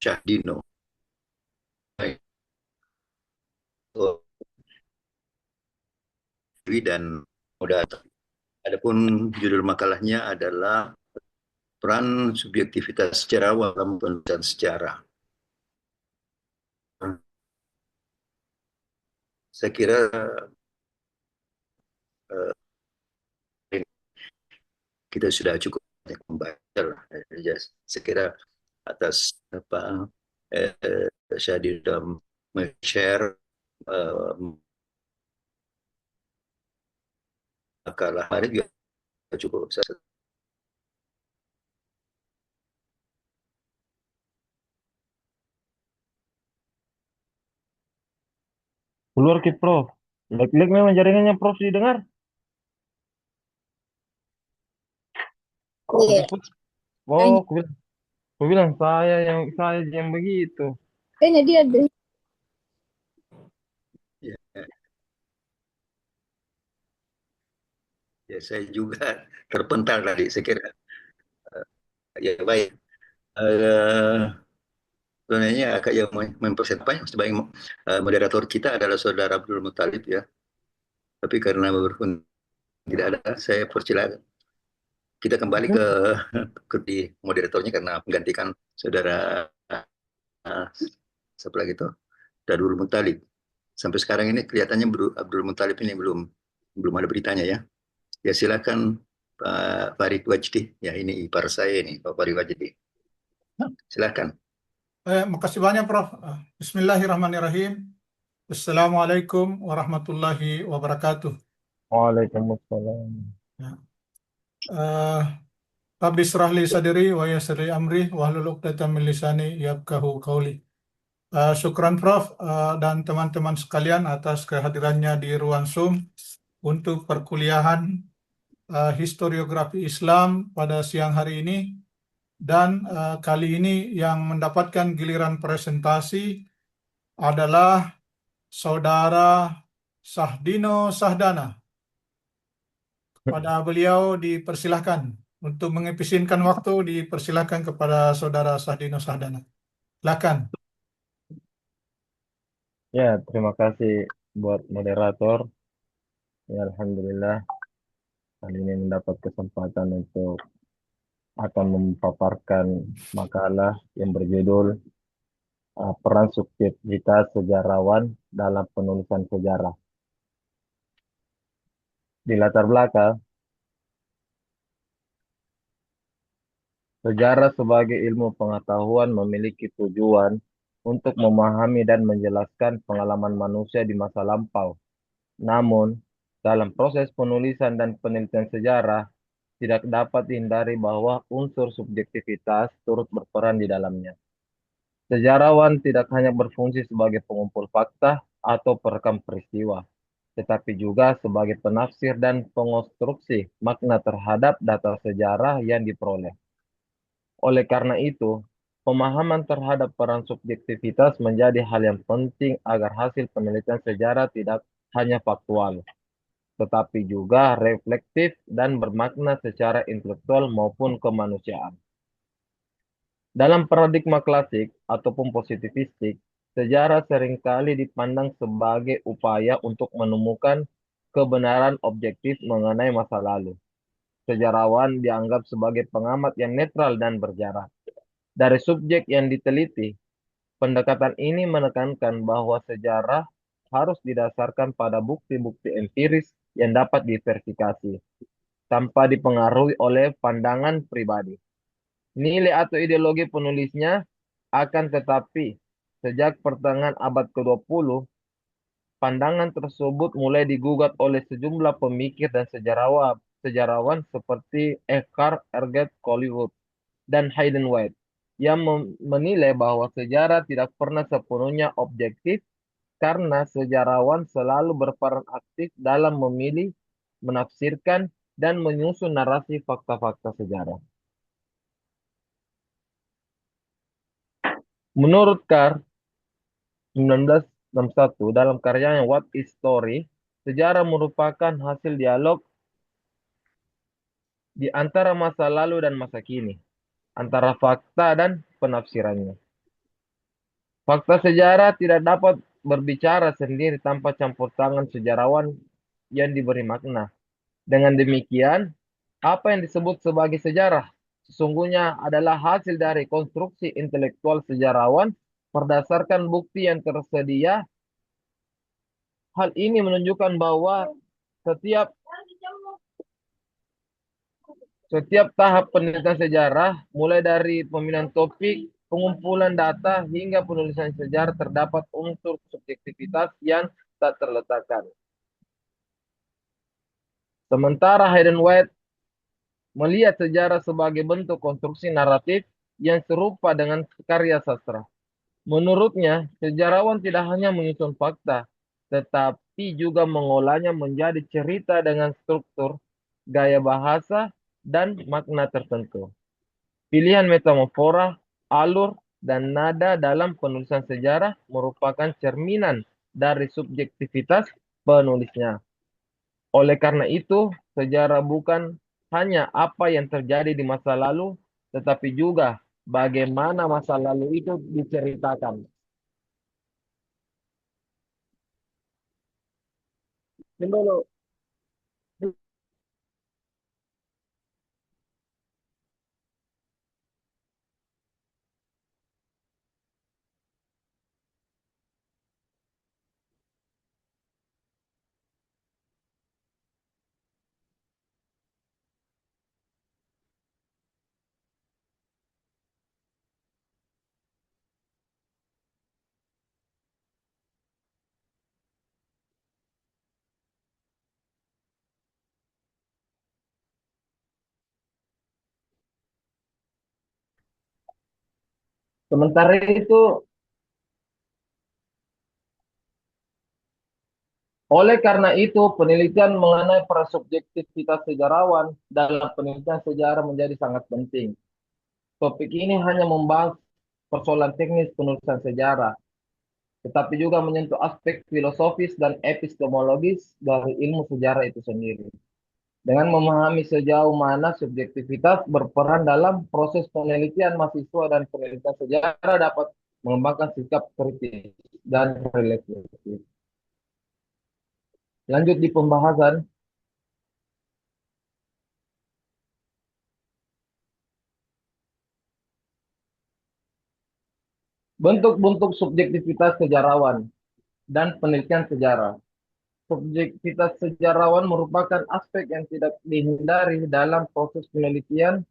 Syahdino. Dan mudah. Adapun judul makalahnya adalah peran subjektivitas sejarawan dalam penulisan sejarah. Saya kira uh, kita sudah cukup banyak membaca lah. Saya kira atas apa Syahdi sudah share makalah hari juga cukup. Keluar ke Prof. Lag-lag memang jaringannya Prof didengar. Iya, Oke, put. Oh, aku bilang saya yang begitu. kayaknya dia ada. Ya, ya, saya juga terpental tadi. Saya kira ya baik. Uh, Sebenarnya agak yang mempersiapkan sebagai moderator kita adalah saudara Abdul Muthalib ya. Tapi karena berhubung tidak ada, saya persilakan. Kita kembali ke di moderatornya karena menggantikan saudara uh, siapa lagi itu, Dadul Muthalib. Sampai sekarang ini kelihatannya Abdul Muthalib ini belum belum ada beritanya ya. Ya silakan Pak Farid Wajdi. Ya ini ipar saya ini Pak Farid Wajdi. Silakan. Makasih banyak, Prof. Bismillahirrahmanirrahim. Assalamualaikum warahmatullahi wabarakatuh. Waalaikumsalam. Ya. Eh, Rabbi israh li sadri wa yassir li amri wahlul 'uqdatam min lisani yafqahu qauli. Syukran, Prof, dan teman-teman sekalian atas kehadirannya di ruang Zoom untuk perkuliahan historiografi Islam pada siang hari ini. Dan kali ini yang mendapatkan giliran presentasi adalah Saudara Sahdino Sahdana. Pada beliau dipersilahkan untuk mengefisienkan waktu, dipersilahkan kepada Saudara Sahdino Sahdana. Silakan. Ya, terima kasih buat moderator. Ya, Alhamdulillah kali ini mendapat kesempatan untuk akan memaparkan makalah yang berjudul Peran Subjektivitas Sejarawan dalam Penulisan Sejarah. Di latar belakang, sejarah sebagai ilmu pengetahuan memiliki tujuan untuk memahami dan menjelaskan pengalaman manusia di masa lampau. Namun, dalam proses penulisan dan penelitian sejarah, tidak dapat dihindari bahwa unsur subjektivitas turut berperan di dalamnya. Sejarawan tidak hanya berfungsi sebagai pengumpul fakta atau perekam peristiwa, tetapi juga sebagai penafsir dan pengonstruksi makna terhadap data sejarah yang diperoleh. Oleh karena itu, pemahaman terhadap peran subjektivitas menjadi hal yang penting agar hasil penelitian sejarah tidak hanya faktual, tetapi juga reflektif dan bermakna secara intelektual maupun kemanusiaan. Dalam paradigma klasik ataupun positivistik, sejarah seringkali dipandang sebagai upaya untuk menemukan kebenaran objektif mengenai masa lalu. Sejarawan dianggap sebagai pengamat yang netral dan berjarak. Dari subjek yang diteliti, pendekatan ini menekankan bahwa sejarah harus didasarkan pada bukti-bukti empiris yang dapat diverifikasi, tanpa dipengaruhi oleh pandangan pribadi. Nilai atau ideologi penulisnya akan tetapi, sejak pertengahan abad ke-20, pandangan tersebut mulai digugat oleh sejumlah pemikir dan sejarawan seperti Eckhart Erget Collingwood dan Hayden White yang menilai bahwa sejarah tidak pernah sepenuhnya objektif karena sejarawan selalu berperan aktif dalam memilih, menafsirkan, dan menyusun narasi fakta-fakta sejarah. Menurut Carr, 1961, dalam karyanya What is Story, sejarah merupakan hasil dialog di antara masa lalu dan masa kini, antara fakta dan penafsirannya. Fakta sejarah tidak dapat berbicara sendiri tanpa campur tangan sejarawan yang diberi makna. Dengan demikian, apa yang disebut sebagai sejarah sesungguhnya adalah hasil dari konstruksi intelektual sejarawan berdasarkan bukti yang tersedia. Hal ini menunjukkan bahwa setiap setiap tahap penelitian sejarah, mulai dari pemilihan topik, pengumpulan data, hingga penulisan sejarah terdapat unsur subjektivitas yang tak terletakkan. Sementara Hayden White melihat sejarah sebagai bentuk konstruksi naratif yang serupa dengan karya sastra. Menurutnya, sejarawan tidak hanya menyusun fakta, tetapi juga mengolahnya menjadi cerita dengan struktur, gaya bahasa, dan makna tertentu. Pilihan metamorfora, alur, dan nada dalam penulisan sejarah merupakan cerminan dari subjektivitas penulisnya. Oleh karena itu, sejarah bukan hanya apa yang terjadi di masa lalu, tetapi juga bagaimana masa lalu itu diceritakan. Dulu. Sementara itu, oleh karena itu, penelitian mengenai prasubjektivitas sejarawan dalam penelitian sejarah menjadi sangat penting. Topik ini hanya membahas persoalan teknis penulisan sejarah, tetapi juga menyentuh aspek filosofis dan epistemologis dari ilmu sejarah itu sendiri. Dengan memahami sejauh mana subjektivitas berperan dalam proses penelitian, mahasiswa dan penelitian sejarah dapat mengembangkan sikap kritis dan refleksif. Lanjut di pembahasan. Bentuk-bentuk subjektivitas sejarawan dan penelitian sejarah. Subjektivitas sejarawan merupakan aspek yang tidak dihindari dalam proses penelitian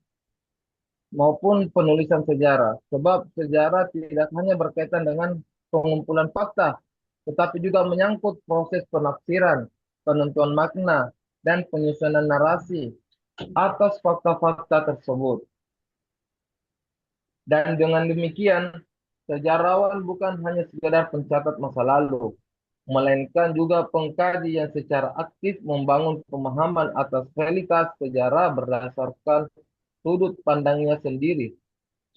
maupun penulisan sejarah. Sebab sejarah tidak hanya berkaitan dengan pengumpulan fakta, tetapi juga menyangkut proses penafsiran, penentuan makna, dan penyusunan narasi atas fakta-fakta tersebut. Dan dengan demikian, sejarawan bukan hanya sekedar pencatat masa lalu, melainkan juga pengkaji yang secara aktif membangun pemahaman atas realitas sejarah berdasarkan sudut pandangnya sendiri.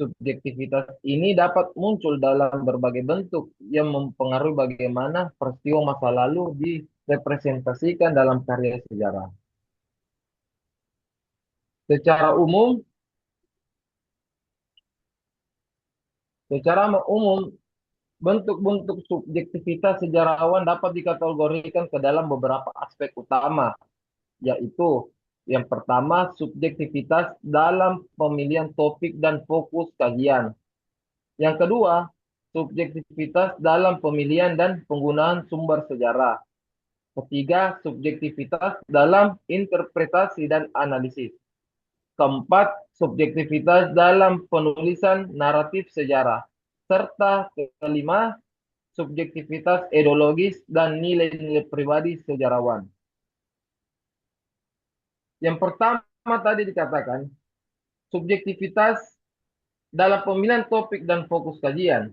Subjektivitas ini dapat muncul dalam berbagai bentuk yang mempengaruhi bagaimana peristiwa masa lalu direpresentasikan dalam karya sejarah. Secara umum, secara umum bentuk-bentuk subjektivitas sejarawan dapat dikategorikan ke dalam beberapa aspek utama, yaitu yang pertama, subjektivitas dalam pemilihan topik dan fokus kajian. Yang kedua, subjektivitas dalam pemilihan dan penggunaan sumber sejarah. Ketiga, subjektivitas dalam interpretasi dan analisis. Keempat, subjektivitas dalam penulisan naratif sejarah. Serta kelima, subjektivitas ideologis dan nilai-nilai pribadi sejarawan. Yang pertama tadi dikatakan, subjektivitas dalam pemilihan topik dan fokus kajian.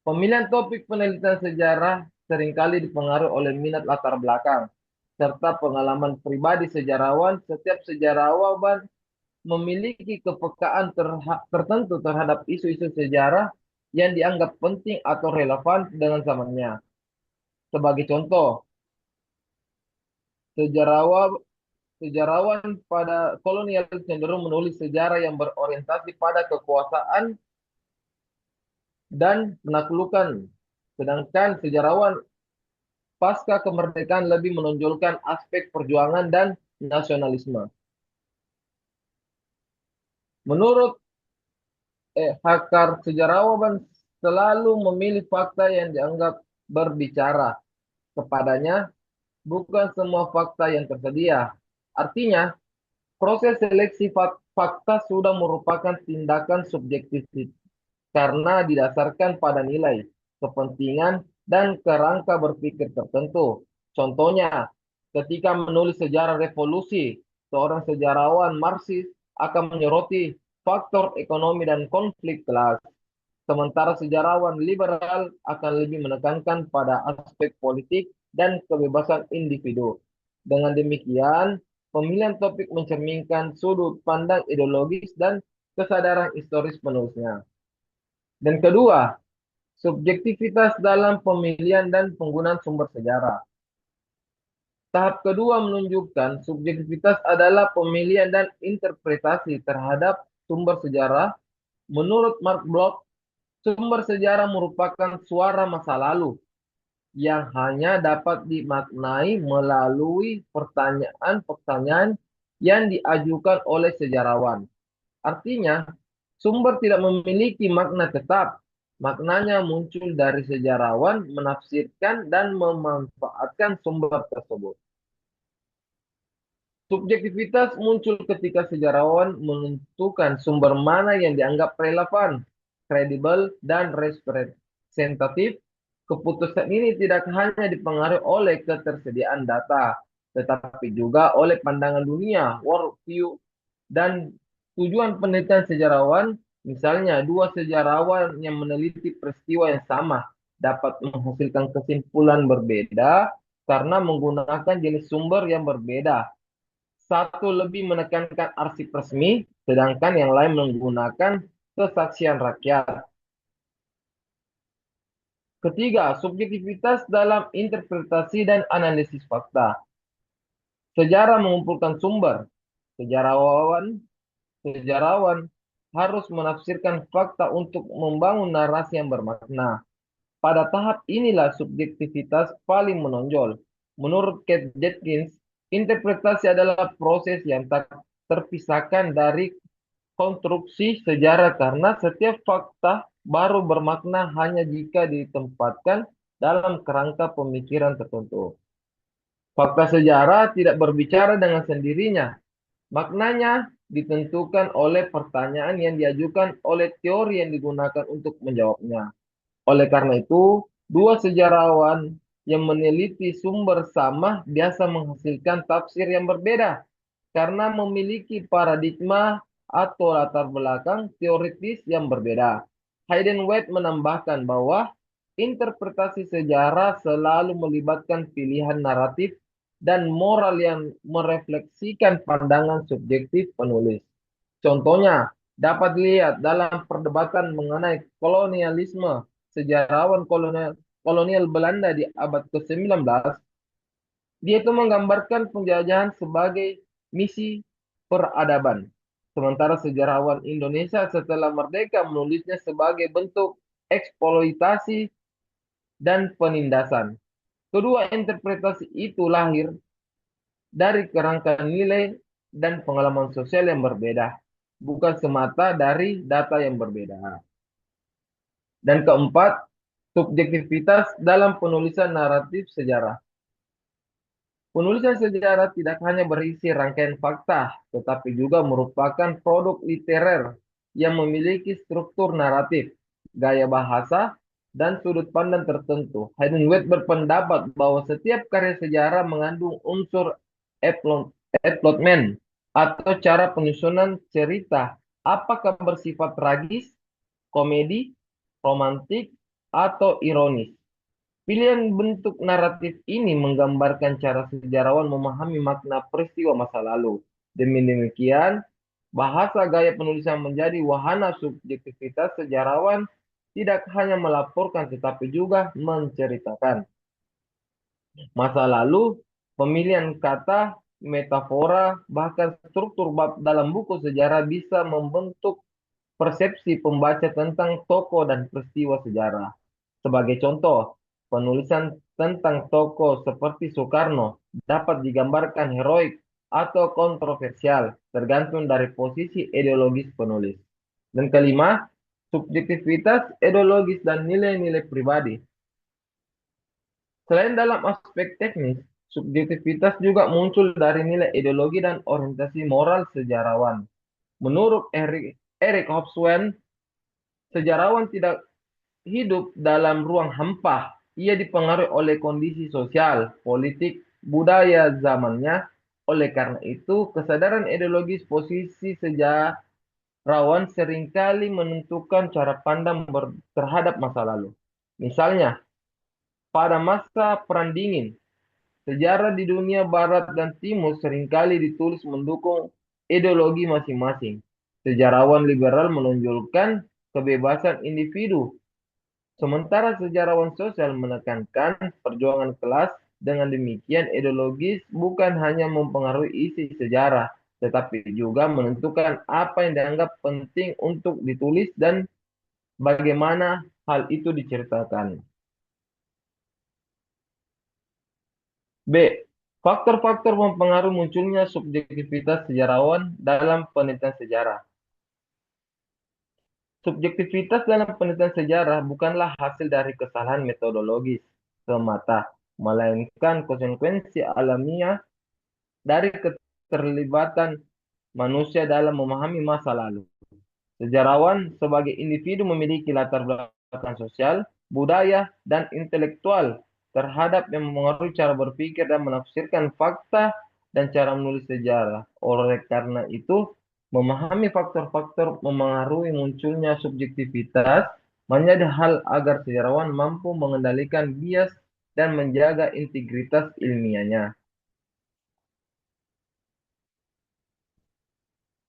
Pemilihan topik penelitian sejarah seringkali dipengaruhi oleh minat latar belakang, serta pengalaman pribadi sejarawan. Setiap sejarawan memiliki kepekaan tertentu terhadap isu-isu sejarah yang dianggap penting atau relevan dengan zamannya. Sebagai contoh, sejarawan sejarawan pada kolonial cenderung menulis sejarah yang berorientasi pada kekuasaan dan penaklukan. Sedangkan sejarawan pasca kemerdekaan lebih menonjolkan aspek perjuangan dan nasionalisme. Menurut Hakar, sejarawan selalu memilih fakta yang dianggap berbicara kepadanya, bukan semua fakta yang tersedia. Artinya, proses seleksi fakta sudah merupakan tindakan subjektif karena didasarkan pada nilai, kepentingan, dan kerangka berpikir tertentu. Contohnya, ketika menulis sejarah revolusi, seorang sejarawan Marxis akan menyoroti faktor ekonomi dan konflik kelas. Sementara sejarawan liberal akan lebih menekankan pada aspek politik dan kebebasan individu. Dengan demikian, pemilihan topik mencerminkan sudut pandang ideologis dan kesadaran historis penulisnya. Dan kedua, subjektivitas dalam pemilihan dan penggunaan sumber sejarah. Tahap kedua menunjukkan subjektivitas adalah pemilihan dan interpretasi terhadap sumber sejarah. Menurut Mark Bloch, sumber sejarah merupakan suara masa lalu yang hanya dapat dimaknai melalui pertanyaan-pertanyaan yang diajukan oleh sejarawan. Artinya, sumber tidak memiliki makna tetap. Maknanya muncul dari sejarawan menafsirkan dan memanfaatkan sumber tersebut. Subjektivitas muncul ketika sejarawan menentukan sumber mana yang dianggap relevan, kredibel, dan representatif. Keputusan ini tidak hanya dipengaruhi oleh ketersediaan data, tetapi juga oleh pandangan dunia, worldview, dan tujuan penelitian sejarawan. Misalnya, dua sejarawan yang meneliti peristiwa yang sama dapat menghasilkan kesimpulan berbeda karena menggunakan jenis sumber yang berbeda. Satu lebih menekankan arsip resmi, sedangkan yang lain menggunakan kesaksian rakyat. Ketiga, subjektivitas dalam interpretasi dan analisis fakta. Sejarah mengumpulkan sumber. Sejarawan harus menafsirkan fakta untuk membangun narasi yang bermakna. Pada tahap inilah subjektivitas paling menonjol. Menurut Kate Jenkins, interpretasi adalah proses yang tak terpisahkan dari konstruksi sejarah karena setiap fakta baru bermakna hanya jika ditempatkan dalam kerangka pemikiran tertentu. Fakta sejarah tidak berbicara dengan sendirinya. Maknanya ditentukan oleh pertanyaan yang diajukan oleh teori yang digunakan untuk menjawabnya. Oleh karena itu, dua sejarawan yang meneliti sumber sama biasa menghasilkan tafsir yang berbeda karena memiliki paradigma atau latar belakang teoritis yang berbeda. Hayden White menambahkan bahwa interpretasi sejarah selalu melibatkan pilihan naratif dan moral yang merefleksikan pandangan subjektif penulis. Contohnya, dapat dilihat dalam perdebatan mengenai kolonialisme, sejarawan kolonial Belanda di abad ke-19, dia itu menggambarkan penjajahan sebagai misi peradaban. Sementara sejarawan Indonesia setelah merdeka menulisnya sebagai bentuk eksploitasi dan penindasan. Kedua interpretasi itu lahir dari kerangka nilai dan pengalaman sosial yang berbeda, bukan semata dari data yang berbeda. Dan keempat, subjektivitas dalam penulisan naratif sejarah. Penulisan sejarah tidak hanya berisi rangkaian fakta, tetapi juga merupakan produk literer yang memiliki struktur naratif, gaya bahasa, dan sudut pandang tertentu. Hayden White berpendapat bahwa setiap karya sejarah mengandung unsur plotment atau cara penyusunan cerita, apakah bersifat tragis, komedi, romantik, atau ironis. Pilihan bentuk naratif ini menggambarkan cara sejarawan memahami makna peristiwa masa lalu. Demi demikian, bahasa gaya penulisan menjadi wahana subjektivitas sejarawan tidak hanya melaporkan tetapi juga menceritakan masa lalu. Pemilihan kata, metafora, bahkan struktur bab dalam buku sejarah bisa membentuk persepsi pembaca tentang tokoh dan peristiwa sejarah. Sebagai contoh, penulisan tentang tokoh seperti Soekarno dapat digambarkan heroik atau kontroversial, tergantung dari posisi ideologis penulis. Dan kelima, subjektivitas ideologis dan nilai-nilai pribadi. Selain dalam aspek teknis, subjektivitas juga muncul dari nilai ideologi dan orientasi moral sejarawan. Menurut Eric Hobsbawm, sejarawan tidak hidup dalam ruang hampa. Ia dipengaruhi oleh kondisi sosial, politik, budaya zamannya. Oleh karena itu, kesadaran ideologis posisi sejarawan seringkali menentukan cara pandang terhadap masa lalu. Misalnya, pada masa Perang Dingin, sejarah di dunia Barat dan Timur seringkali ditulis mendukung ideologi masing-masing. Sejarawan liberal menonjolkan kebebasan individu, sementara sejarawan sosial menekankan perjuangan kelas. Dengan demikian, ideologis bukan hanya mempengaruhi isi sejarah, tetapi juga menentukan apa yang dianggap penting untuk ditulis dan bagaimana hal itu diceritakan. B. Faktor-faktor mempengaruhi munculnya subjektivitas sejarawan dalam penelitian sejarah. Subjektivitas dalam penelitian sejarah bukanlah hasil dari kesalahan metodologis semata, melainkan konsekuensi alamiah dari keterlibatan manusia dalam memahami masa lalu. Sejarawan sebagai individu memiliki latar belakang sosial, budaya, dan intelektual terhadap yang mempengaruhi cara berpikir dan menafsirkan fakta dan cara menulis sejarah. Oleh karena itu, memahami faktor-faktor memengaruhi munculnya subjektivitas menjadi hal agar sejarawan mampu mengendalikan bias dan menjaga integritas ilmiahnya.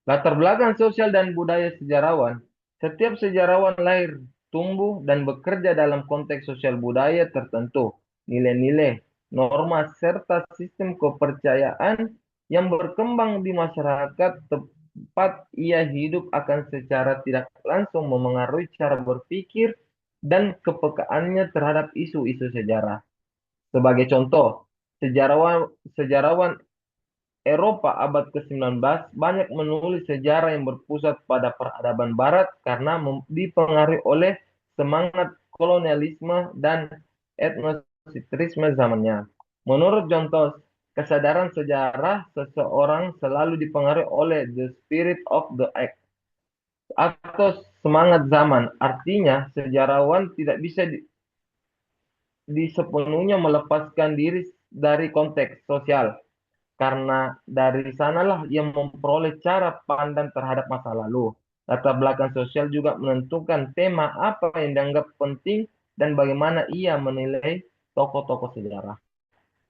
Latar belakang sosial dan budaya sejarawan. Setiap sejarawan lahir, tumbuh, dan bekerja dalam konteks sosial budaya tertentu. Nilai-nilai, norma, serta sistem kepercayaan yang berkembang di masyarakat tempat ia hidup akan secara tidak langsung memengaruhi cara berpikir dan kepekaannya terhadap isu-isu sejarah. Sebagai contoh, sejarawan Eropa abad ke-19 banyak menulis sejarah yang berpusat pada peradaban Barat karena dipengaruhi oleh semangat kolonialisme dan etnosentrisme zamannya. Menurut John Toss, kesadaran sejarah seseorang selalu dipengaruhi oleh the spirit of the act atau semangat zaman. Artinya, sejarawan tidak bisa sepenuhnya melepaskan diri dari konteks sosial, karena dari sanalah ia memperoleh cara pandang terhadap masa lalu. Latar belakang sosial juga menentukan tema apa yang dianggap penting dan bagaimana ia menilai tokoh-tokoh sejarah.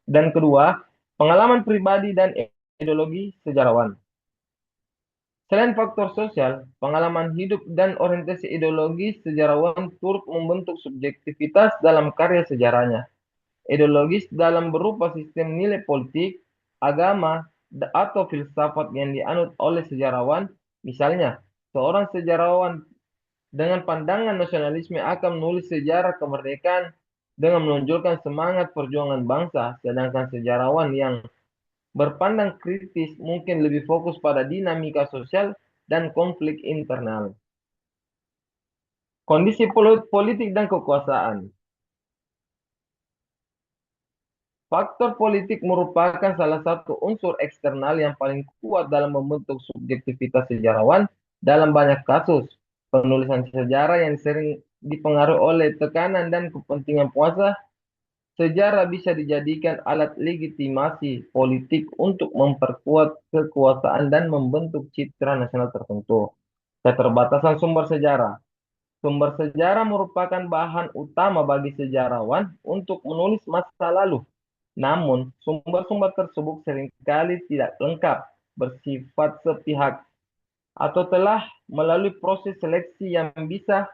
Dan kedua, pengalaman pribadi dan ideologi sejarawan. Selain faktor sosial, pengalaman hidup dan orientasi ideologis sejarawan turut membentuk subjektivitas dalam karya sejarahnya. Ideologis dalam berupa sistem nilai politik, agama, atau filsafat yang dianut oleh sejarawan. Misalnya, seorang sejarawan dengan pandangan nasionalisme akan menulis sejarah kemerdekaan dengan menonjolkan semangat perjuangan bangsa, sedangkan sejarawan yang berpandang kritis mungkin lebih fokus pada dinamika sosial dan konflik internal. Kondisi politik dan kekuasaan. Faktor politik merupakan salah satu unsur eksternal yang paling kuat dalam membentuk subjektivitas sejarawan. Dalam banyak kasus, penulisan sejarah yang sering dipengaruhi oleh tekanan dan kepentingan puasa, sejarah bisa dijadikan alat legitimasi politik untuk memperkuat kekuasaan dan membentuk citra nasional tertentu. Keterbatasan sumber sejarah. Sumber sejarah merupakan bahan utama bagi sejarawan untuk menulis masa lalu. Namun, sumber-sumber tersebut seringkali tidak lengkap, bersifat sepihak, atau telah melalui proses seleksi yang bisa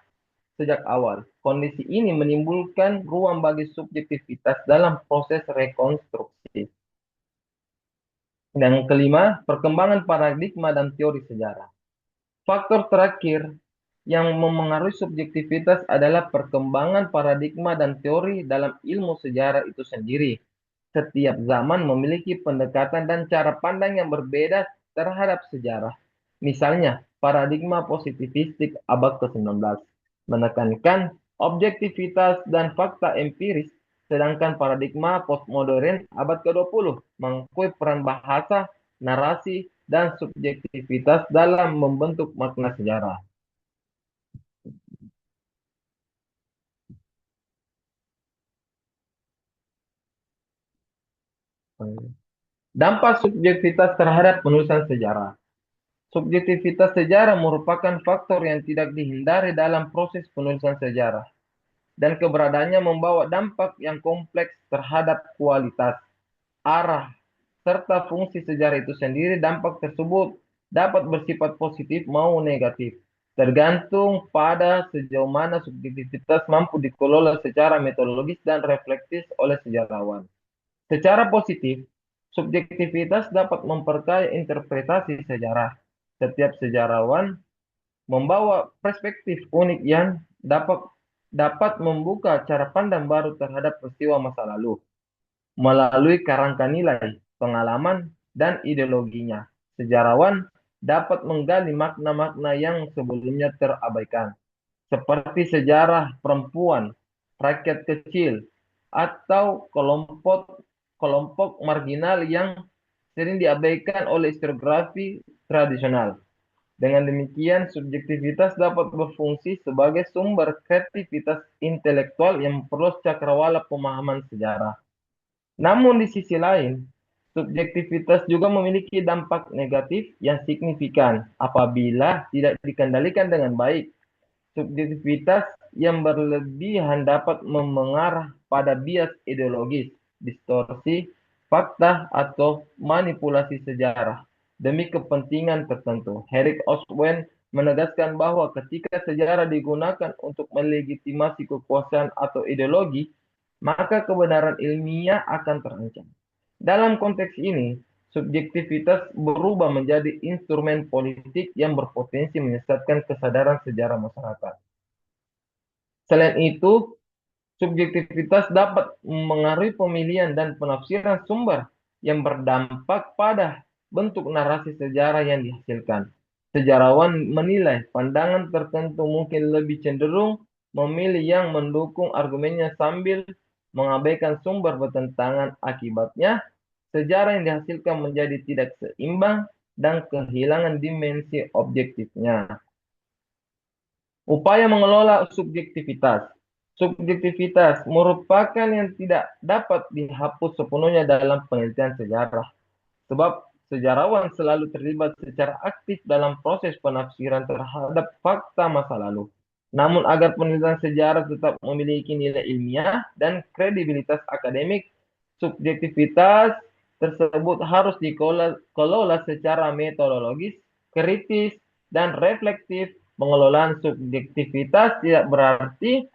sejak awal. Kondisi ini menimbulkan ruang bagi subjektivitas dalam proses rekonstruksi. Dan kelima, perkembangan paradigma dan teori sejarah. Faktor terakhir yang memengaruhi subjektivitas adalah perkembangan paradigma dan teori dalam ilmu sejarah itu sendiri. Setiap zaman memiliki pendekatan dan cara pandang yang berbeda terhadap sejarah. Misalnya, paradigma positivistik abad ke-19 menekankan objektivitas dan fakta empiris, sedangkan paradigma postmodern abad ke-20 mengakui peran bahasa, narasi, dan subjektivitas dalam membentuk makna sejarah. Dampak subjektivitas terhadap penulisan sejarah. Subjektivitas sejarah merupakan faktor yang tidak dihindari dalam proses penulisan sejarah, dan keberadaannya membawa dampak yang kompleks terhadap kualitas, arah, serta fungsi sejarah itu sendiri. Dampak tersebut dapat bersifat positif maupun negatif, tergantung pada sejauh mana subjektivitas mampu dikelola secara metodologis dan reflektif oleh sejarawan. Secara positif, subjektivitas dapat memperkaya interpretasi sejarah. Setiap sejarawan membawa perspektif unik yang dapat membuka cara pandang baru terhadap peristiwa masa lalu. Melalui kerangka nilai, pengalaman, dan ideologinya, sejarawan dapat menggali makna-makna yang sebelumnya terabaikan, seperti sejarah perempuan, rakyat kecil, atau kelompok marginal yang sering diabaikan oleh historiografi tradisional. Dengan demikian, subjektivitas dapat berfungsi sebagai sumber kreativitas intelektual yang memperluas cakrawala pemahaman sejarah. Namun di sisi lain, subjektivitas juga memiliki dampak negatif yang signifikan apabila tidak dikendalikan dengan baik. Subjektivitas yang berlebihan dapat mengarah pada bias ideologis, distorsi fakta, atau manipulasi sejarah demi kepentingan tertentu. Eric Oswald menegaskan bahwa ketika sejarah digunakan untuk melegitimasi kekuasaan atau ideologi, maka kebenaran ilmiah akan terancam. Dalam konteks ini, subjektivitas berubah menjadi instrumen politik yang berpotensi menyesatkan kesadaran sejarah masyarakat. Selain itu, subjektivitas dapat mengaruhi pemilihan dan penafsiran sumber yang berdampak pada bentuk narasi sejarah yang dihasilkan. Sejarawan menilai pandangan tertentu mungkin lebih cenderung memilih yang mendukung argumennya sambil mengabaikan sumber bertentangan. Akibatnya, sejarah yang dihasilkan menjadi tidak seimbang dan kehilangan dimensi objektifnya. Upaya mengelola subjektivitas. Subjektivitas merupakan yang tidak dapat dihapus sepenuhnya dalam penelitian sejarah, sebab sejarawan selalu terlibat secara aktif dalam proses penafsiran terhadap fakta masa lalu. Namun agar penelitian sejarah tetap memiliki nilai ilmiah dan kredibilitas akademik, subjektivitas tersebut harus dikelola secara metodologis, kritis, dan reflektif. Pengelolaan subjektivitas tidak berarti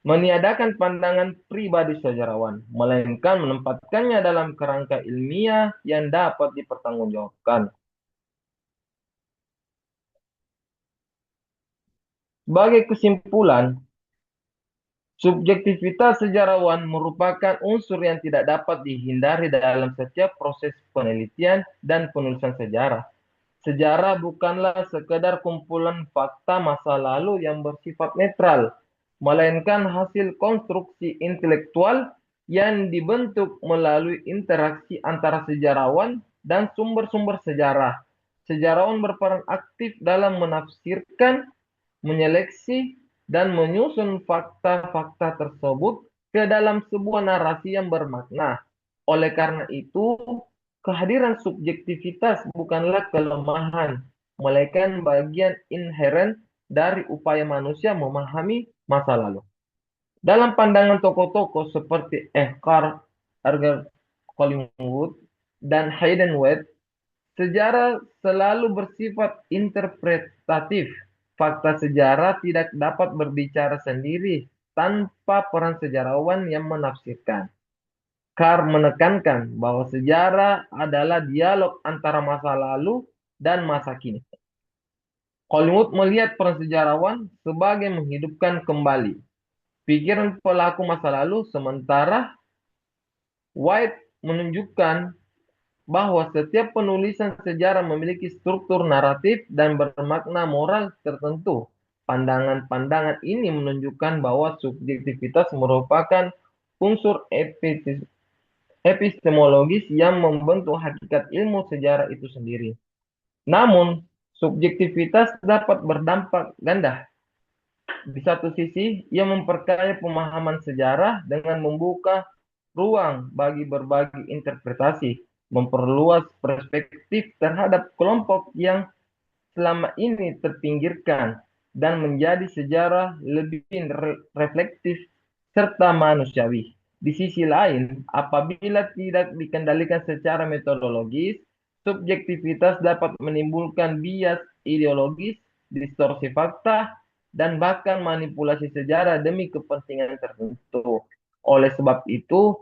meniadakan pandangan pribadi sejarawan, melainkan menempatkannya dalam kerangka ilmiah yang dapat dipertanggungjawabkan. Sebagai kesimpulan, subjektivitas sejarawan merupakan unsur yang tidak dapat dihindari dalam setiap proses penelitian dan penulisan sejarah. Sejarah bukanlah sekedar kumpulan fakta masa lalu yang bersifat netral, melainkan hasil konstruksi intelektual yang dibentuk melalui interaksi antara sejarawan dan sumber-sumber sejarah. Sejarawan berperan aktif dalam menafsirkan, menyeleksi, dan menyusun fakta-fakta tersebut ke dalam sebuah narasi yang bermakna. Oleh karena itu, kehadiran subjektivitas bukanlah kelemahan, melainkan bagian inheren dari upaya manusia memahami masa lalu. Dalam pandangan tokoh-tokoh seperti Edgar Collingwood dan Hayden Webb, sejarah selalu bersifat interpretatif. Fakta sejarah tidak dapat berbicara sendiri tanpa peran sejarawan yang menafsirkan. Carr menekankan bahwa sejarah adalah dialog antara masa lalu dan masa kini. Collingwood melihat peran sejarawan sebagai menghidupkan kembali pikiran pelaku masa lalu, sementara White menunjukkan bahwa setiap penulisan sejarah memiliki struktur naratif dan bermakna moral tertentu. Pandangan-pandangan ini menunjukkan bahwa subjektivitas merupakan unsur epistemologis yang membentuk hakikat ilmu sejarah itu sendiri. Namun, subjektivitas dapat berdampak ganda. Di satu sisi, ia memperkaya pemahaman sejarah dengan membuka ruang bagi berbagai interpretasi, memperluas perspektif terhadap kelompok yang selama ini terpinggirkan, dan menjadi sejarah lebih reflektif serta manusiawi. Di sisi lain, apabila tidak dikendalikan secara metodologis, subjektivitas dapat menimbulkan bias ideologis, distorsi fakta, dan bahkan manipulasi sejarah demi kepentingan tertentu. Oleh sebab itu,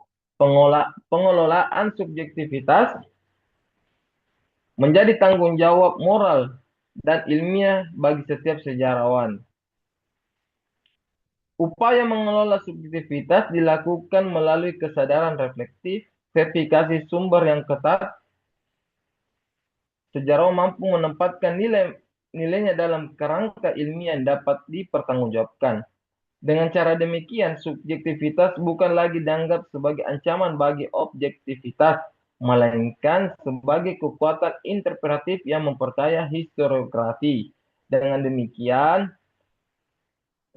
pengelolaan subjektivitas menjadi tanggung jawab moral dan ilmiah bagi setiap sejarawan. Upaya mengelola subjektivitas dilakukan melalui kesadaran reflektif, verifikasi sumber yang ketat. Sejarawan mampu menempatkan nilainya dalam kerangka ilmiah yang dapat dipertanggungjawabkan. Dengan cara demikian, subjektivitas bukan lagi dianggap sebagai ancaman bagi objektivitas, melainkan sebagai kekuatan interpretatif yang memperkaya historiografi. Dengan demikian,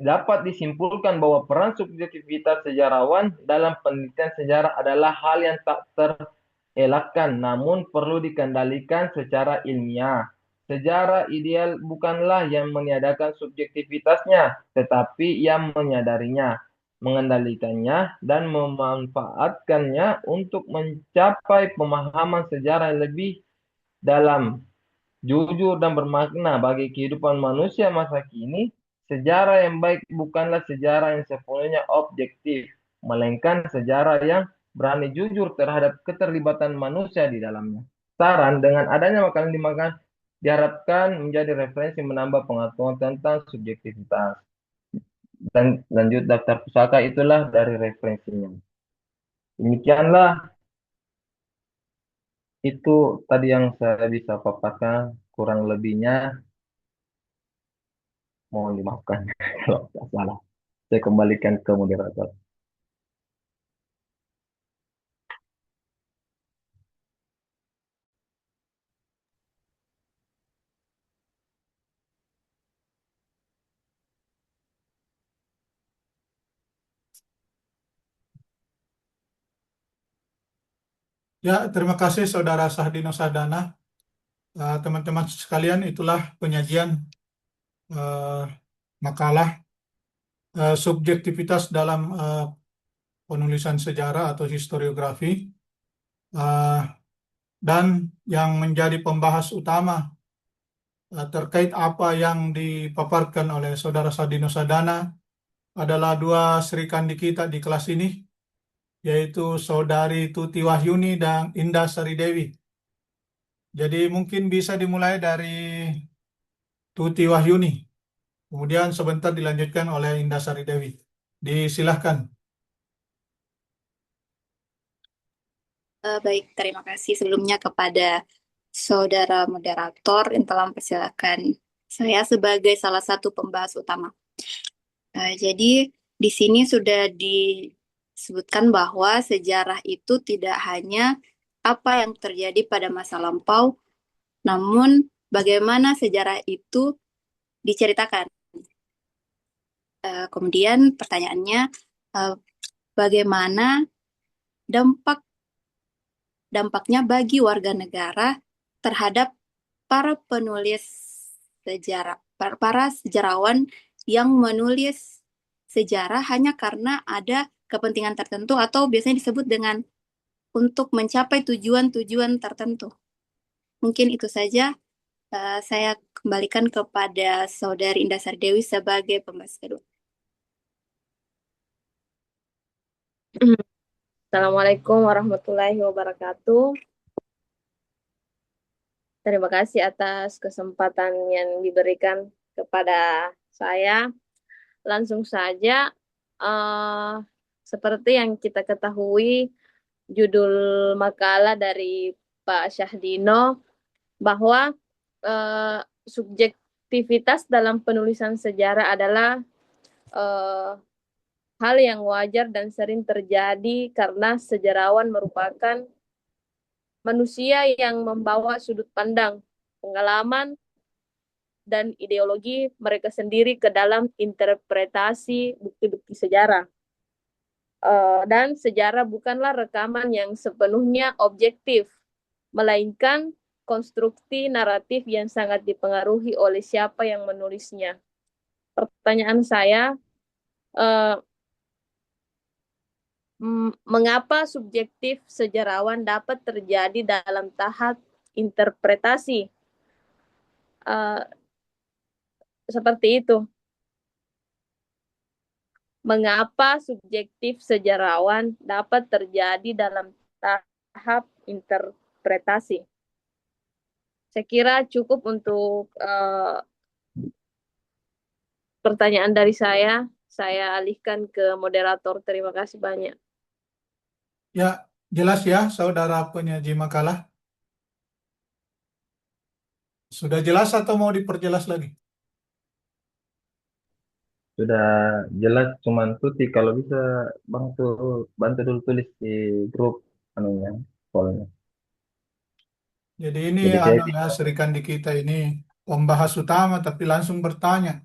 dapat disimpulkan bahwa peran subjektivitas sejarawan dalam penelitian sejarah adalah hal yang tak terelakkan, namun perlu dikendalikan secara ilmiah. Sejarah ideal bukanlah yang meniadakan subjektivitasnya, tetapi yang menyadarinya, mengendalikannya, dan memanfaatkannya untuk mencapai pemahaman sejarah yang lebih dalam, jujur, dan bermakna bagi kehidupan manusia masa kini. Sejarah yang baik bukanlah sejarah yang sepenuhnya objektif, melainkan sejarah yang berani jujur terhadap keterlibatan manusia di dalamnya. Saran, dengan adanya makanan dimakan, diharapkan menjadi referensi menambah pengetahuan tentang subjektivitas. Dan lanjut daftar pusaka itulah dari referensinya. Demikianlah itu tadi yang saya bisa paparkan, kurang lebihnya mohon dimaafkan kalau tidak salah. Saya kembalikan ke moderator. Ya, terima kasih Saudara Sahdino Sadana. Teman-teman sekalian, itulah penyajian eh, makalah subjektivitas dalam penulisan sejarah atau historiografi, eh, dan yang menjadi pembahas utama terkait apa yang dipaparkan oleh Saudara Sahdino Sadana adalah dua serikandi kita di kelas ini, yaitu Saudari Tuti Wahyuni dan Indah Sari Dewi. Jadi mungkin bisa dimulai dari Tuti Wahyuni, kemudian sebentar dilanjutkan oleh Indah Sari Dewi. Disilahkan. Baik, terima kasih sebelumnya kepada saudara moderator yang telah mempersilakan saya sebagai salah satu pembahas utama. Jadi di sini sudah disebutkan bahwa sejarah itu tidak hanya apa yang terjadi pada masa lampau, namun bagaimana sejarah itu diceritakan. Kemudian pertanyaannya, bagaimana dampaknya bagi warga negara terhadap para penulis sejarah, para sejarawan yang menulis sejarah hanya karena ada kepentingan tertentu atau biasanya disebut dengan untuk mencapai tujuan-tujuan tertentu. Mungkin itu saja. Saya kembalikan kepada Saudari Indah Sardewi sebagai pembahas kedua. Assalamualaikum warahmatullahi wabarakatuh. Terima kasih atas kesempatan yang diberikan kepada saya. Langsung saja, eh, seperti yang kita ketahui, judul makalah dari Pak Syahdino bahwa eh, subjektivitas dalam penulisan sejarah adalah eh, hal yang wajar dan sering terjadi karena sejarawan merupakan manusia yang membawa sudut pandang, pengalaman, dan ideologi mereka sendiri ke dalam interpretasi bukti-bukti sejarah. Dan sejarah bukanlah rekaman yang sepenuhnya objektif, melainkan konstruksi naratif yang sangat dipengaruhi oleh siapa yang menulisnya. Pertanyaan saya, eh, mengapa subjektif sejarawan dapat terjadi dalam tahap interpretasi? Eh, Seperti itu. Mengapa subjektif sejarawan dapat terjadi dalam tahap interpretasi? Saya kira cukup untuk pertanyaan dari saya. Saya alihkan ke moderator. Terima kasih banyak. Ya, jelas ya, saudara penyaji makalah. Sudah jelas atau mau diperjelas lagi? Sudah jelas, cuman Tuti kalau bisa bantu bantu dulu tulis di grup anunya, polnya. Jadi ini Jadi saya ya, Serikan di kita ini pembahas utama tapi langsung bertanya.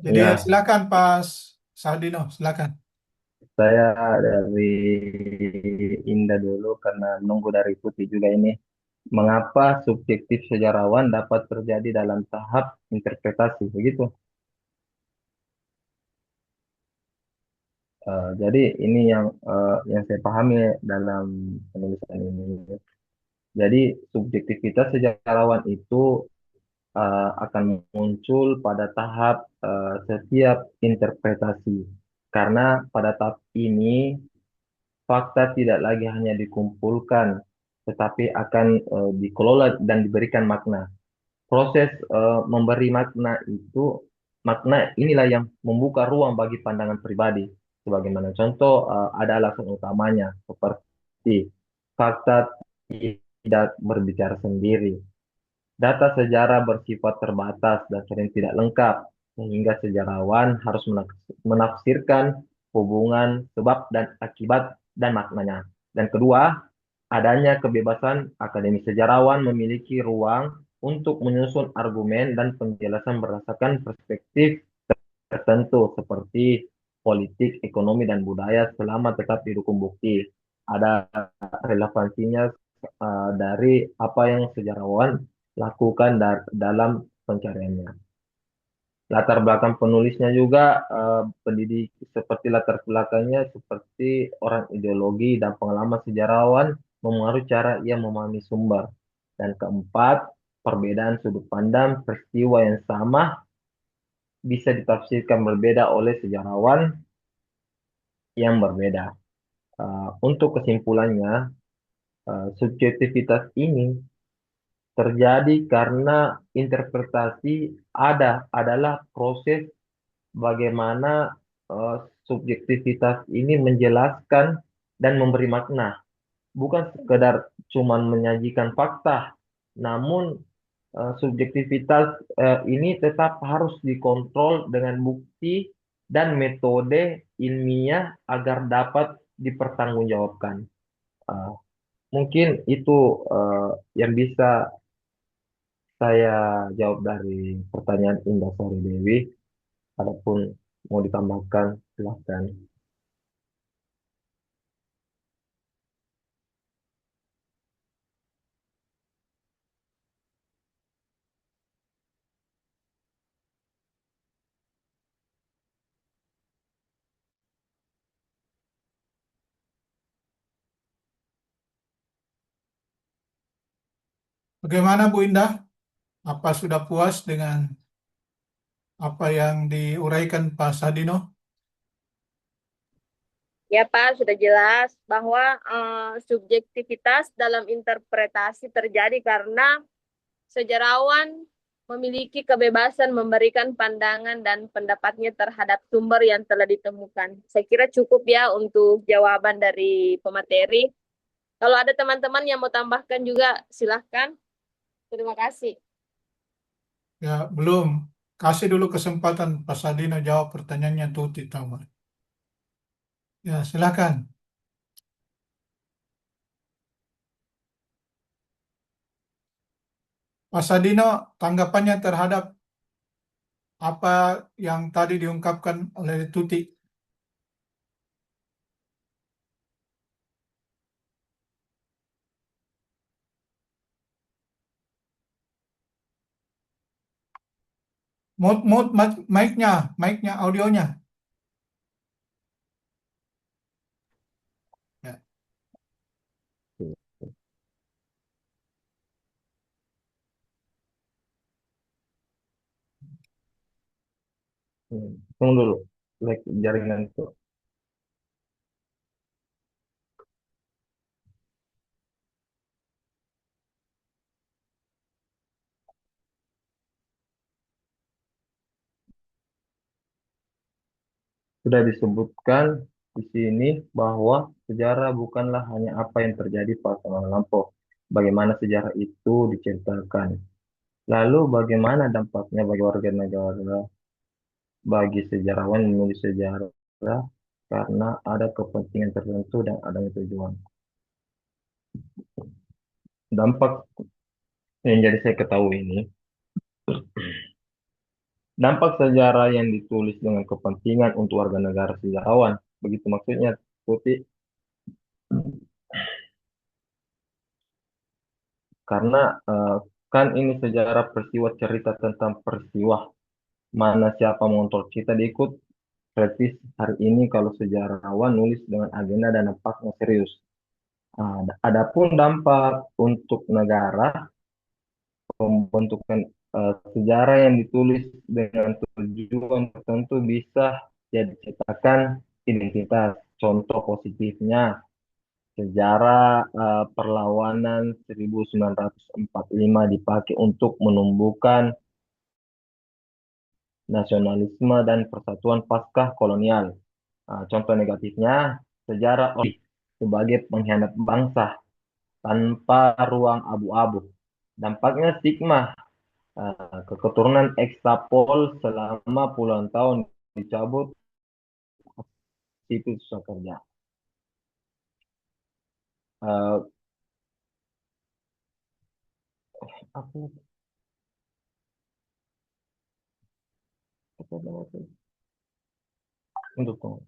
Jadi ya, silakan Pak Sardino, silakan. saya dari Indah dulu karena nunggu dari Tuti juga ini. Mengapa subjektif sejarawan dapat terjadi dalam tahap interpretasi begitu? Jadi ini yang saya pahami dalam penulisan ini. Jadi subjektivitas sejarawan itu akan muncul pada tahap setiap interpretasi. Karena pada tahap ini fakta tidak lagi hanya dikumpulkan, tetapi akan dikelola dan diberikan makna. Proses memberi makna itu, makna inilah yang membuka ruang bagi pandangan pribadi. Sebagaimana contoh, ada alasan utamanya, seperti fakta tidak berbicara sendiri. Data sejarah bersifat terbatas dan sering tidak lengkap, sehingga sejarawan harus menafsirkan hubungan sebab dan akibat dan maknanya. Dan kedua, adanya kebebasan akademi sejarawan memiliki ruang untuk menyusun argumen dan penjelasan berdasarkan perspektif tertentu seperti politik, ekonomi, dan budaya selama tetap didukung bukti. Ada relevansinya dari apa yang sejarawan lakukan dalam pencariannya. Latar belakang penulisnya juga pendidik seperti latar belakangnya seperti orang ideologi dan pengalaman sejarawan memengaruhi cara ia memahami sumber. Dan keempat, perbedaan sudut pandang peristiwa yang sama bisa ditafsirkan berbeda oleh sejarawan yang berbeda. Untuk kesimpulannya, subjektivitas ini terjadi karena interpretasi adalah proses bagaimana subjektivitas ini menjelaskan dan memberi makna, bukan sekedar cuman menyajikan fakta, namun subjektivitas ini tetap harus dikontrol dengan bukti dan metode ilmiah agar dapat dipertanggungjawabkan. Uh, Mungkin itu yang bisa saya jawab dari pertanyaan Indah Sari Dewi. Adapun mau ditambahkan, silahkan. Bagaimana Bu Indah? Apa sudah puas dengan apa yang diuraikan Pak Sardino? Ya Pak, sudah jelas bahwa subjektivitas dalam interpretasi terjadi karena sejarawan memiliki kebebasan memberikan pandangan dan pendapatnya terhadap sumber yang telah ditemukan. Saya kira cukup ya untuk jawaban dari pemateri. Kalau ada teman-teman yang mau tambahkan juga, silahkan. Terima kasih. Ya, belum. Kasih dulu kesempatan Pak Sadino jawab pertanyaannya Tuti Taman. Ya, silakan. Pak Sadino, tanggapannya terhadap apa yang tadi diungkapkan oleh Tuti. Mute mic-nya, audionya. Ya. Tunggu dulu, like jaringan itu. Sudah disebutkan di sini bahwa sejarah bukanlah hanya apa yang terjadi pada masa lampau. Bagaimana sejarah itu diceritakan. Lalu bagaimana dampaknya bagi warga negara, bagi sejarawan menulis sejarah karena ada kepentingan tertentu dan adanya tujuan. Dampak yang jadi saya ketahui ini, dampak sejarah yang ditulis dengan kepentingan untuk warga negara sejarawan. Begitu maksudnya, Putih. Karena kan ini sejarah peristiwa cerita tentang peristiwa mana siapa mengontrol kita diikut pretis hari ini kalau sejarawan nulis dengan agenda dan dampaknya serius. Adapun dampak untuk negara, pembentukan sejarah yang ditulis dengan tujuan tertentu bisa jadi cetakan identitas. Contoh positifnya, sejarah perlawanan 1945 dipakai untuk menumbuhkan nasionalisme dan persatuan pasca kolonial. Contoh negatifnya, sejarah sebagai pengkhianat bangsa tanpa ruang abu-abu. Dampaknya stigma keturunan ekstapol selama puluhan tahun dicabut sipil susah kerja. Apa untuk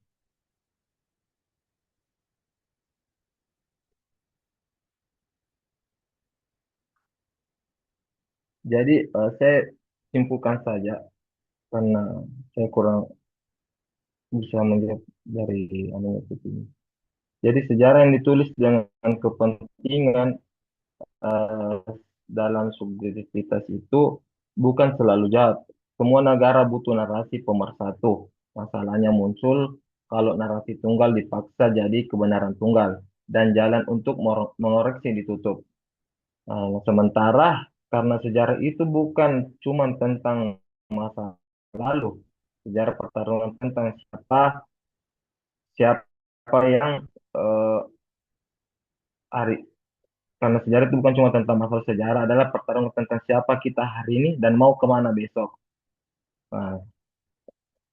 jadi saya simpulkan saja karena saya kurang bisa melihat dari ini. Jadi sejarah yang ditulis dengan kepentingan eh, dalam subjektivitas itu bukan selalu jahat. Semua negara butuh narasi pemersatu. Masalahnya muncul kalau narasi tunggal dipaksa jadi kebenaran tunggal dan jalan untuk mengoreksi ditutup. Sementara karena sejarah itu bukan cuma tentang masa lalu, sejarah pertarungan tentang siapa yang eh, hari karena sejarah itu bukan cuma tentang masalah sejarah, adalah pertarungan tentang siapa kita hari ini dan mau kemana besok. Nah,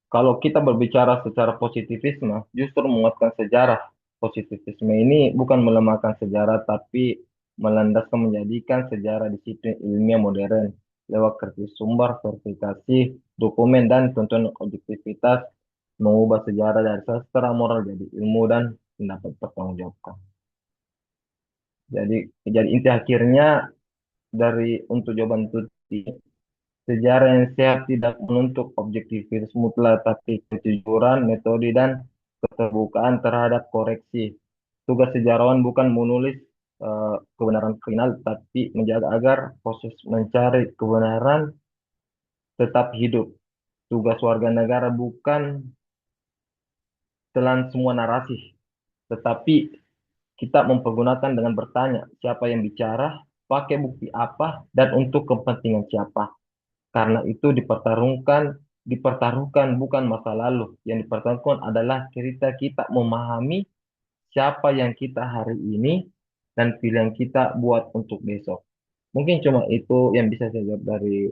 kalau kita berbicara secara positivisme, justru menguatkan sejarah. Positivisme ini bukan melemahkan sejarah, tapi melandaskan menjadikan sejarah disiplin ilmiah modern lewat kritis sumber, verifikasi, dokumen, dan tuntunan objektivitas mengubah sejarah dari sastra moral jadi ilmu dan pendapat pertanggungjawabkan. Jadi inti akhirnya dari untuk jawaban itu, sejarah yang sehat tidak menuntut objektivitas mutlak, tapi kejujuran, metode, dan keterbukaan terhadap koreksi. Tugas sejarawan bukan menulis kebenaran final, tapi menjaga agar proses mencari kebenaran tetap hidup. Tugas warga negara bukan telan semua narasi, Tetapi kita mempergunakan dengan bertanya siapa yang bicara, pakai bukti apa, dan untuk kepentingan siapa. Karena itu dipertaruhkan bukan masa lalu. Yang dipertaruhkan adalah cerita kita memahami siapa yang kita hari ini dan pilihan kita buat untuk besok. Mungkin cuma itu yang bisa saya jawab dari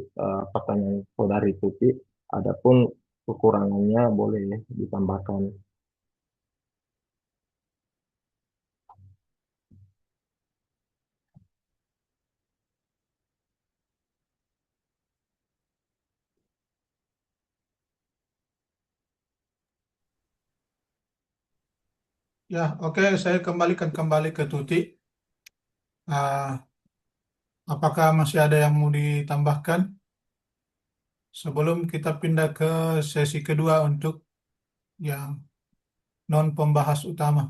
pertanyaan saudari Tuti. Adapun kekurangannya boleh ditambahkan. Ya, oke, saya kembalikan kembali ke Tuti. Ah, apakah masih ada yang mau ditambahkan sebelum kita pindah ke sesi kedua untuk yang non pembahas utama?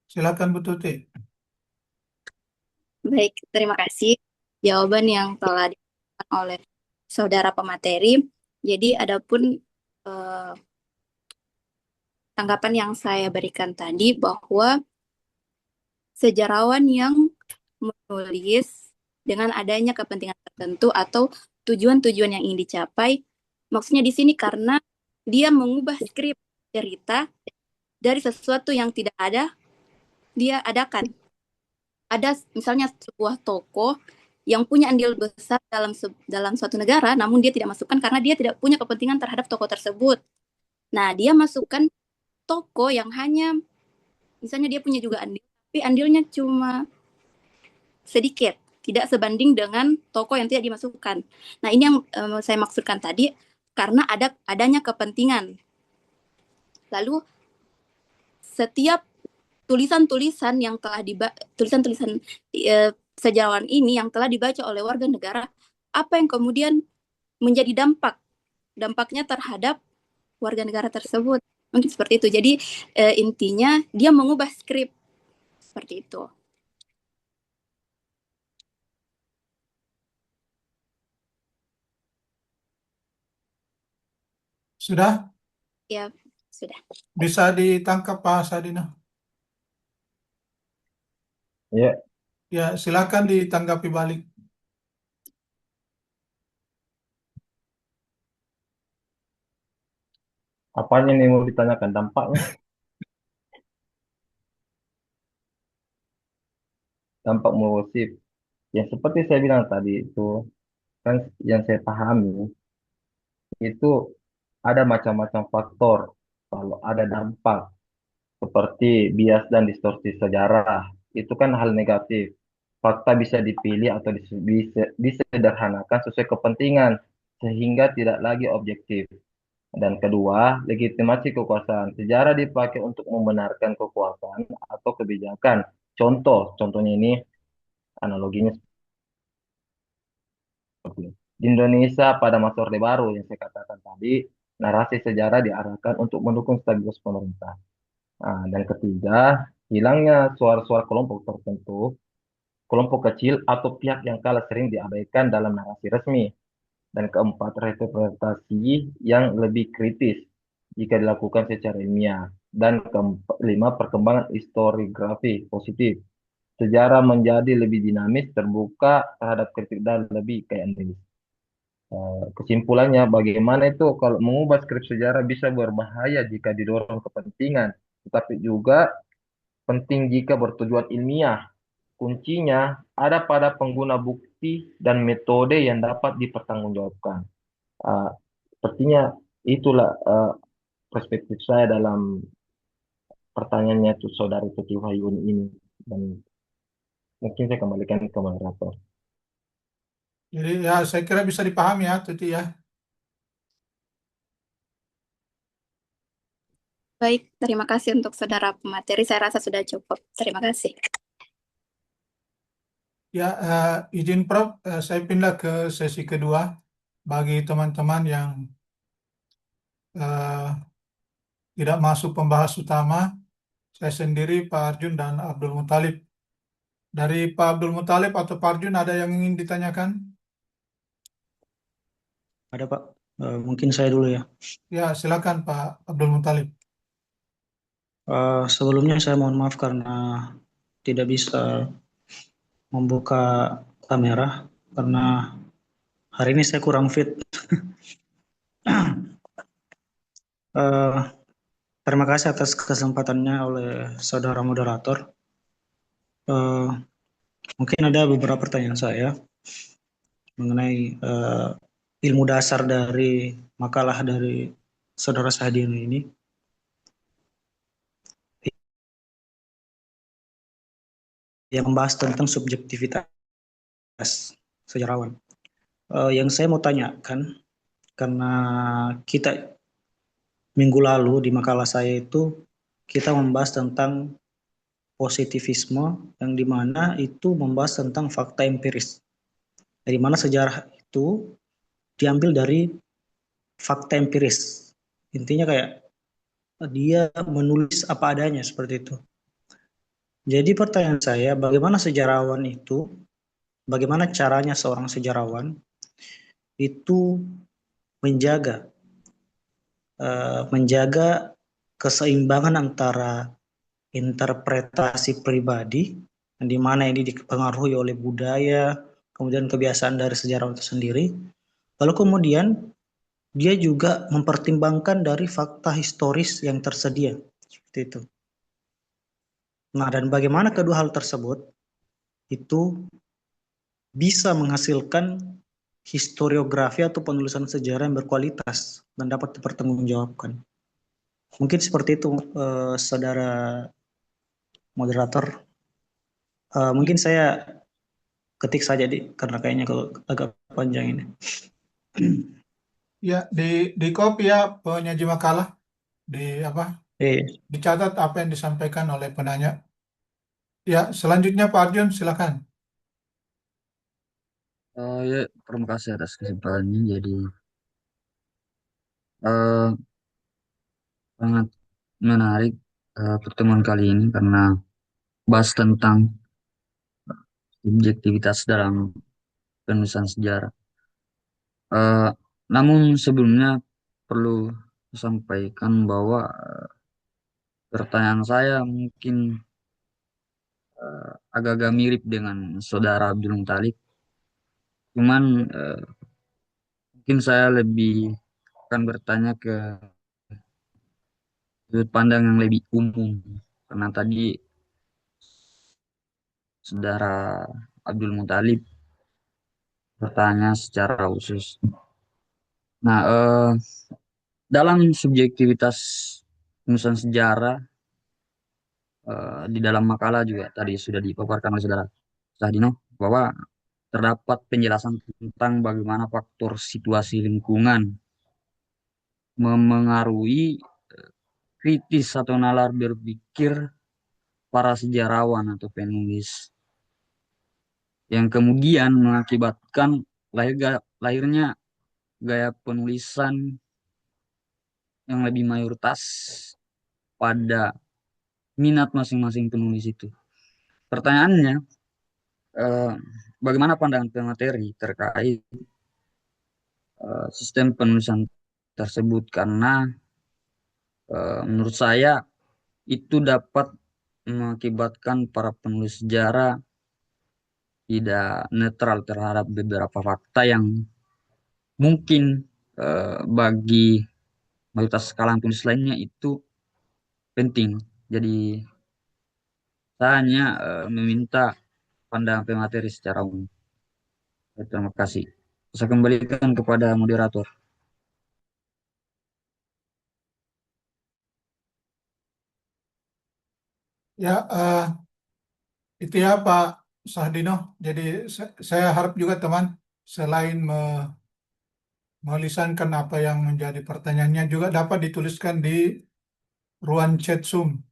Silakan Bu Tuti. Baik, terima kasih jawaban yang telah diberikan oleh saudara pemateri. Jadi, adapun eh, tanggapan yang saya berikan tadi bahwa sejarawan yang menulis dengan adanya kepentingan tertentu atau tujuan-tujuan yang ingin dicapai, maksudnya di sini karena dia mengubah skrip cerita dari sesuatu yang tidak ada, dia adakan. Ada misalnya sebuah tokoh yang punya andil besar dalam suatu negara, namun dia tidak masukkan karena dia tidak punya kepentingan terhadap tokoh tersebut. Nah, dia masukkan tokoh yang hanya, misalnya dia punya juga andil, tapi andilnya cuma sedikit, tidak sebanding dengan tokoh yang tidak dimasukkan. Nah, ini yang saya maksudkan tadi, karena adanya kepentingan. Lalu, setiap tulisan-tulisan yang telah tulisan-tulisan sejarawan ini yang telah dibaca oleh warga negara, apa yang kemudian menjadi dampaknya terhadap warga negara tersebut. Mungkin seperti itu. Jadi intinya dia mengubah skrip seperti itu. Sudah? Ya, sudah. Bisa ditangkap Pak Sadino? Ya, Ya, silakan ditanggapi balik. apanya nih mau ditanyakan dampaknya? Dampak musik. Yang seperti saya bilang tadi itu kan yang saya pahami itu ada macam-macam faktor kalau ada dampak seperti bias dan distorsi sejarah. Itu kan hal negatif. Fakta bisa dipilih atau disederhanakan sesuai kepentingan sehingga tidak lagi objektif. Dan kedua, legitimasi kekuasaan. Sejarah dipakai untuk membenarkan kekuasaan atau kebijakan. Contohnya ini analoginya seperti ini. Di Indonesia pada masa Orde Baru yang saya katakan tadi, narasi sejarah diarahkan untuk mendukung stabilitas pemerintah. Nah, dan ketiga, hilangnya suara-suara kelompok tertentu, kelompok kecil atau pihak yang kalah sering diabaikan dalam narasi resmi. Dan keempat, interpretasi yang lebih kritis jika dilakukan secara ilmiah. Dan kelima, perkembangan historiografi positif. Sejarah menjadi lebih dinamis, terbuka terhadap kritik dan lebih kayak ini. Kesimpulannya, bagaimana itu kalau mengubah skrip sejarah bisa berbahaya jika didorong kepentingan, tetapi juga penting jika bertujuan ilmiah. Kuncinya ada pada pengguna bukti dan metode yang dapat dipertanggungjawabkan. Uh, Sepertinya itulah perspektif saya dalam pertanyaannya tuh saudari Tuti Wahyuni ini. Dan mungkin saya kembalikan ke moderator. Jadi ya saya kira bisa dipahami ya Tuti ya. Baik, terima kasih untuk saudara pemateri. Saya rasa sudah cukup. Terima kasih. Ya, izin Prof, saya pindah ke sesi kedua bagi teman-teman yang eh, tidak masuk pembahas utama. Saya sendiri, Pak Arjun dan Abdul Muthalib. Dari Pak Abdul Muthalib atau Pak Arjun ada yang ingin ditanyakan? Ada Pak. Mungkin saya dulu ya. Ya, silakan Pak Abdul Muthalib. Sebelumnya saya mohon maaf karena tidak bisa membuka kamera karena hari ini saya kurang fit. Eh, Terima kasih atas kesempatannya oleh saudara moderator. Eh, Mungkin ada beberapa pertanyaan saya mengenai ilmu dasar dari makalah dari saudara Sahdin ini. Yang membahas tentang subjektivitas sejarawan. Yang saya mau tanyakan, karena kita minggu lalu di makalah saya itu kita membahas tentang positivisme yang dimana itu membahas tentang fakta empiris. Dari mana sejarah itu diambil dari fakta empiris. Intinya kayak dia menulis apa adanya seperti itu. Jadi pertanyaan saya, bagaimana sejarawan itu, bagaimana caranya seorang sejarawan itu menjaga menjaga keseimbangan antara interpretasi pribadi, di mana ini dipengaruhi oleh budaya, kemudian kebiasaan dari sejarawan itu sendiri, lalu kemudian dia juga mempertimbangkan dari fakta historis yang tersedia, seperti itu. Nah, dan bagaimana kedua hal tersebut itu bisa menghasilkan historiografi atau penulisan sejarah yang berkualitas dan dapat dipertanggungjawabkan. Mungkin seperti itu, saudara moderator. Mungkin saya ketik saja karena kayaknya kalau agak panjang ini. Ya, di copy ya penyaji makalah, dicatat apa yang disampaikan oleh penanya. Ya, selanjutnya Pak Arjun, silakan. Ya, terima kasih atas kesempatannya. Jadi eh, sangat menarik pertemuan kali ini karena bahas tentang subjektivitas dalam penulisan sejarah. Eh, Namun sebelumnya perlu disampaikan bahwa pertanyaan saya mungkin agak-agak mirip dengan saudara Abdul Muthalib. Cuman mungkin saya lebih akan bertanya ke sudut pandang yang lebih umum. Karena tadi saudara Abdul Muthalib bertanya secara khusus. Nah, dalam subjektivitas penulisan sejarah, di dalam makalah juga tadi sudah dipaparkan oleh saudara Sahdino bahwa terdapat penjelasan tentang bagaimana faktor situasi lingkungan memengaruhi kritis atau nalar berpikir para sejarawan atau penulis yang kemudian mengakibatkan lahirnya gaya penulisan yang lebih mayoritas pada minat masing-masing penulis itu. Pertanyaannya, bagaimana pandangan pemateri terkait sistem penulisan tersebut? Karena menurut saya itu dapat mengakibatkan para penulis sejarah tidak netral terhadap beberapa fakta yang mungkin bagi mayoritas kalangan penulis lainnya itu penting. Jadi saya hanya meminta pandangan pemateri secara umum. Terima kasih. Saya kembalikan kepada moderator. Ya, itu ya Pak Sahdino. Jadi saya harap juga teman, selain melisankan apa yang menjadi pertanyaannya, juga dapat dituliskan di ruang chat Zoom.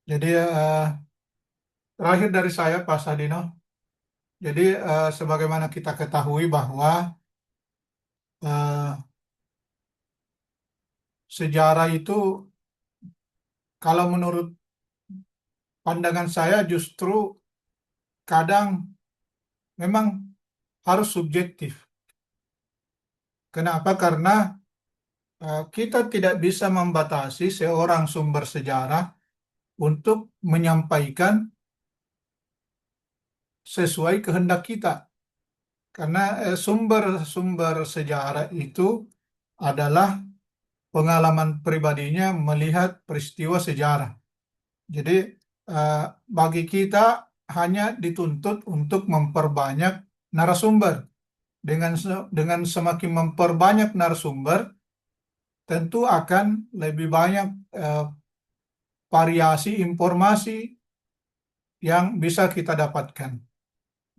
Jadi terakhir dari saya Pak Sahdino. Jadi sebagaimana kita ketahui bahwa eh, sejarah itu kalau menurut pandangan saya justru kadang memang harus subjektif. Kenapa? Karena kita tidak bisa membatasi seorang sumber sejarah untuk menyampaikan sesuai kehendak kita. Karena sumber-sumber sejarah itu adalah pengalaman pribadinya melihat peristiwa sejarah. Jadi bagi kita hanya dituntut untuk memperbanyak narasumber. Dengan semakin memperbanyak narasumber, tentu akan lebih banyak variasi informasi yang bisa kita dapatkan.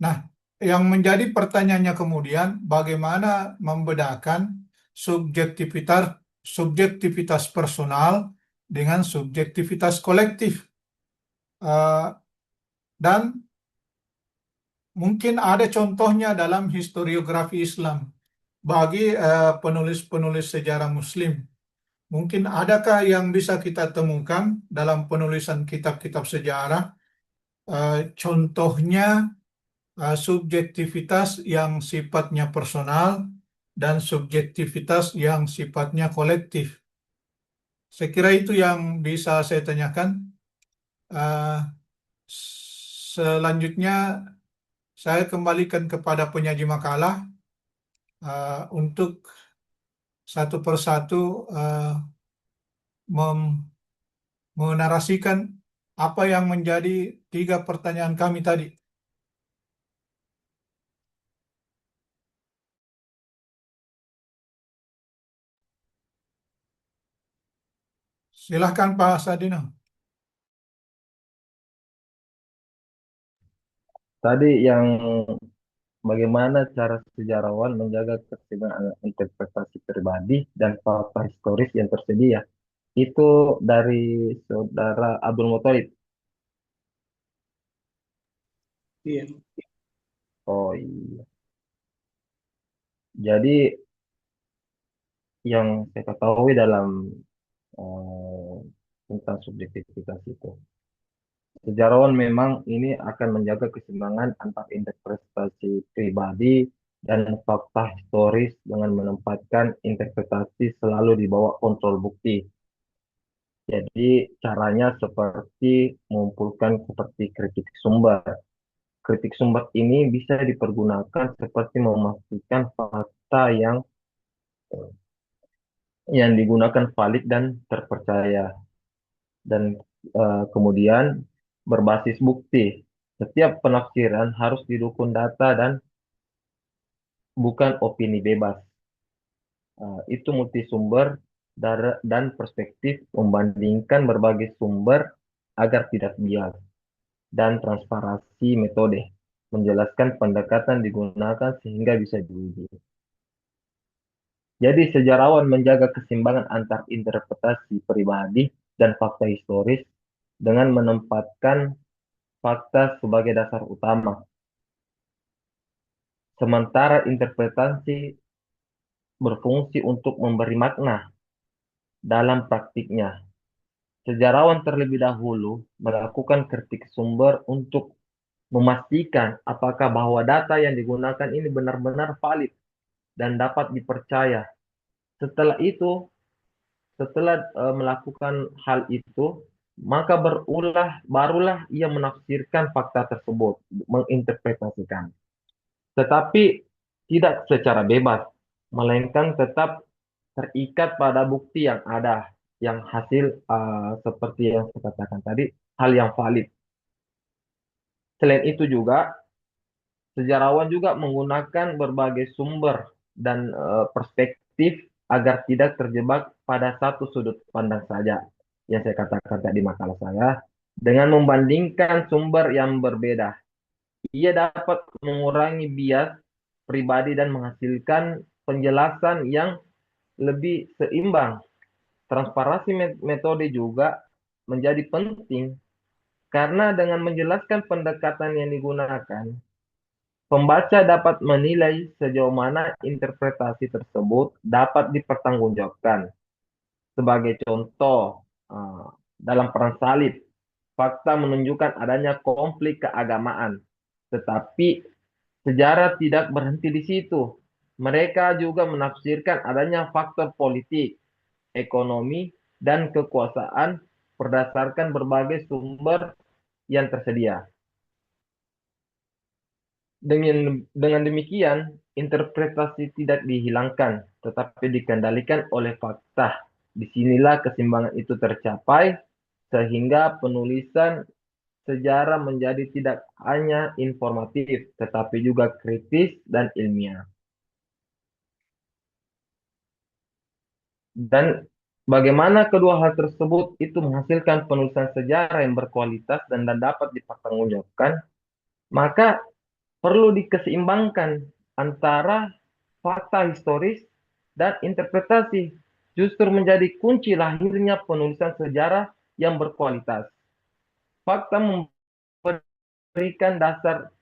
Nah, yang menjadi pertanyaannya kemudian, bagaimana membedakan subjektivitas personal dengan subjektivitas kolektif. Dan mungkin ada contohnya dalam historiografi Islam bagi penulis-penulis sejarah Muslim. Mungkin adakah yang bisa kita temukan dalam penulisan kitab-kitab sejarah, contohnya subjektivitas yang sifatnya personal dan subjektivitas yang sifatnya kolektif. Saya kira itu yang bisa saya tanyakan. Selanjutnya saya kembalikan kepada penyaji makalah untuk satu persatu menarasikan apa yang menjadi 3 pertanyaan kami tadi. Silahkan Pak Sadino. Tadi yang bagaimana cara sejarawan menjaga keseimbangan interpretasi pribadi dan fakta historis yang tersedia. Itu dari Saudara Abdul Muthalib. Iya. Oh iya. Jadi yang saya ketahui dalam tentang subjektivitas itu, sejarawan memang ini akan menjaga keseimbangan antar interpretasi pribadi dan fakta historis dengan menempatkan interpretasi selalu di bawah kontrol bukti. Jadi caranya seperti mengumpulkan seperti kritik sumber. Kritik sumber ini bisa dipergunakan seperti memastikan fakta yang digunakan valid dan terpercaya. Dan kemudian berbasis bukti. Setiap penafsiran harus didukung data dan bukan opini bebas. Itu multisumber dan perspektif, membandingkan berbagai sumber agar tidak bias, dan transparansi metode, menjelaskan pendekatan digunakan sehingga bisa diuji. Jadi sejarawan menjaga keseimbangan antar interpretasi pribadi dan fakta historis dengan menempatkan fakta sebagai dasar utama. Sementara interpretasi berfungsi untuk memberi makna dalam praktiknya. Sejarawan terlebih dahulu melakukan kritik sumber untuk memastikan apakah bahwa data yang digunakan ini benar-benar valid dan dapat dipercaya. Setelah itu, setelah melakukan hal itu, maka barulah ia menafsirkan fakta tersebut, menginterpretasikan. Tetapi tidak secara bebas, melainkan tetap terikat pada bukti yang ada, yang hasil seperti yang saya katakan tadi, hal yang valid. Selain itu juga, sejarawan juga menggunakan berbagai sumber dan perspektif agar tidak terjebak pada satu sudut pandang saja, yang saya katakan tadi makalah saya, dengan membandingkan sumber yang berbeda. Ia dapat mengurangi bias pribadi dan menghasilkan penjelasan yang lebih seimbang. Transparansi metode juga menjadi penting karena dengan menjelaskan pendekatan yang digunakan, pembaca dapat menilai sejauh mana interpretasi tersebut dapat dipertanggungjawabkan. Sebagai contoh, dalam perang salib, fakta menunjukkan adanya konflik keagamaan, tetapi sejarah tidak berhenti di situ. Mereka juga menafsirkan adanya faktor politik ekonomi, dan kekuasaan berdasarkan berbagai sumber yang tersedia. Dengan demikian, interpretasi tidak dihilangkan, tetapi dikendalikan oleh fakta. Disinilah keseimbangan itu tercapai, sehingga penulisan sejarah menjadi tidak hanya informatif, tetapi juga kritis dan ilmiah. Dan bagaimana kedua hal tersebut itu menghasilkan penulisan sejarah yang berkualitas dan dapat dipertanggungjawabkan, maka perlu dikeseimbangkan antara fakta historis dan interpretasi. Justru menjadi kunci lahirnya penulisan sejarah yang berkualitas. Fakta memberikan dasar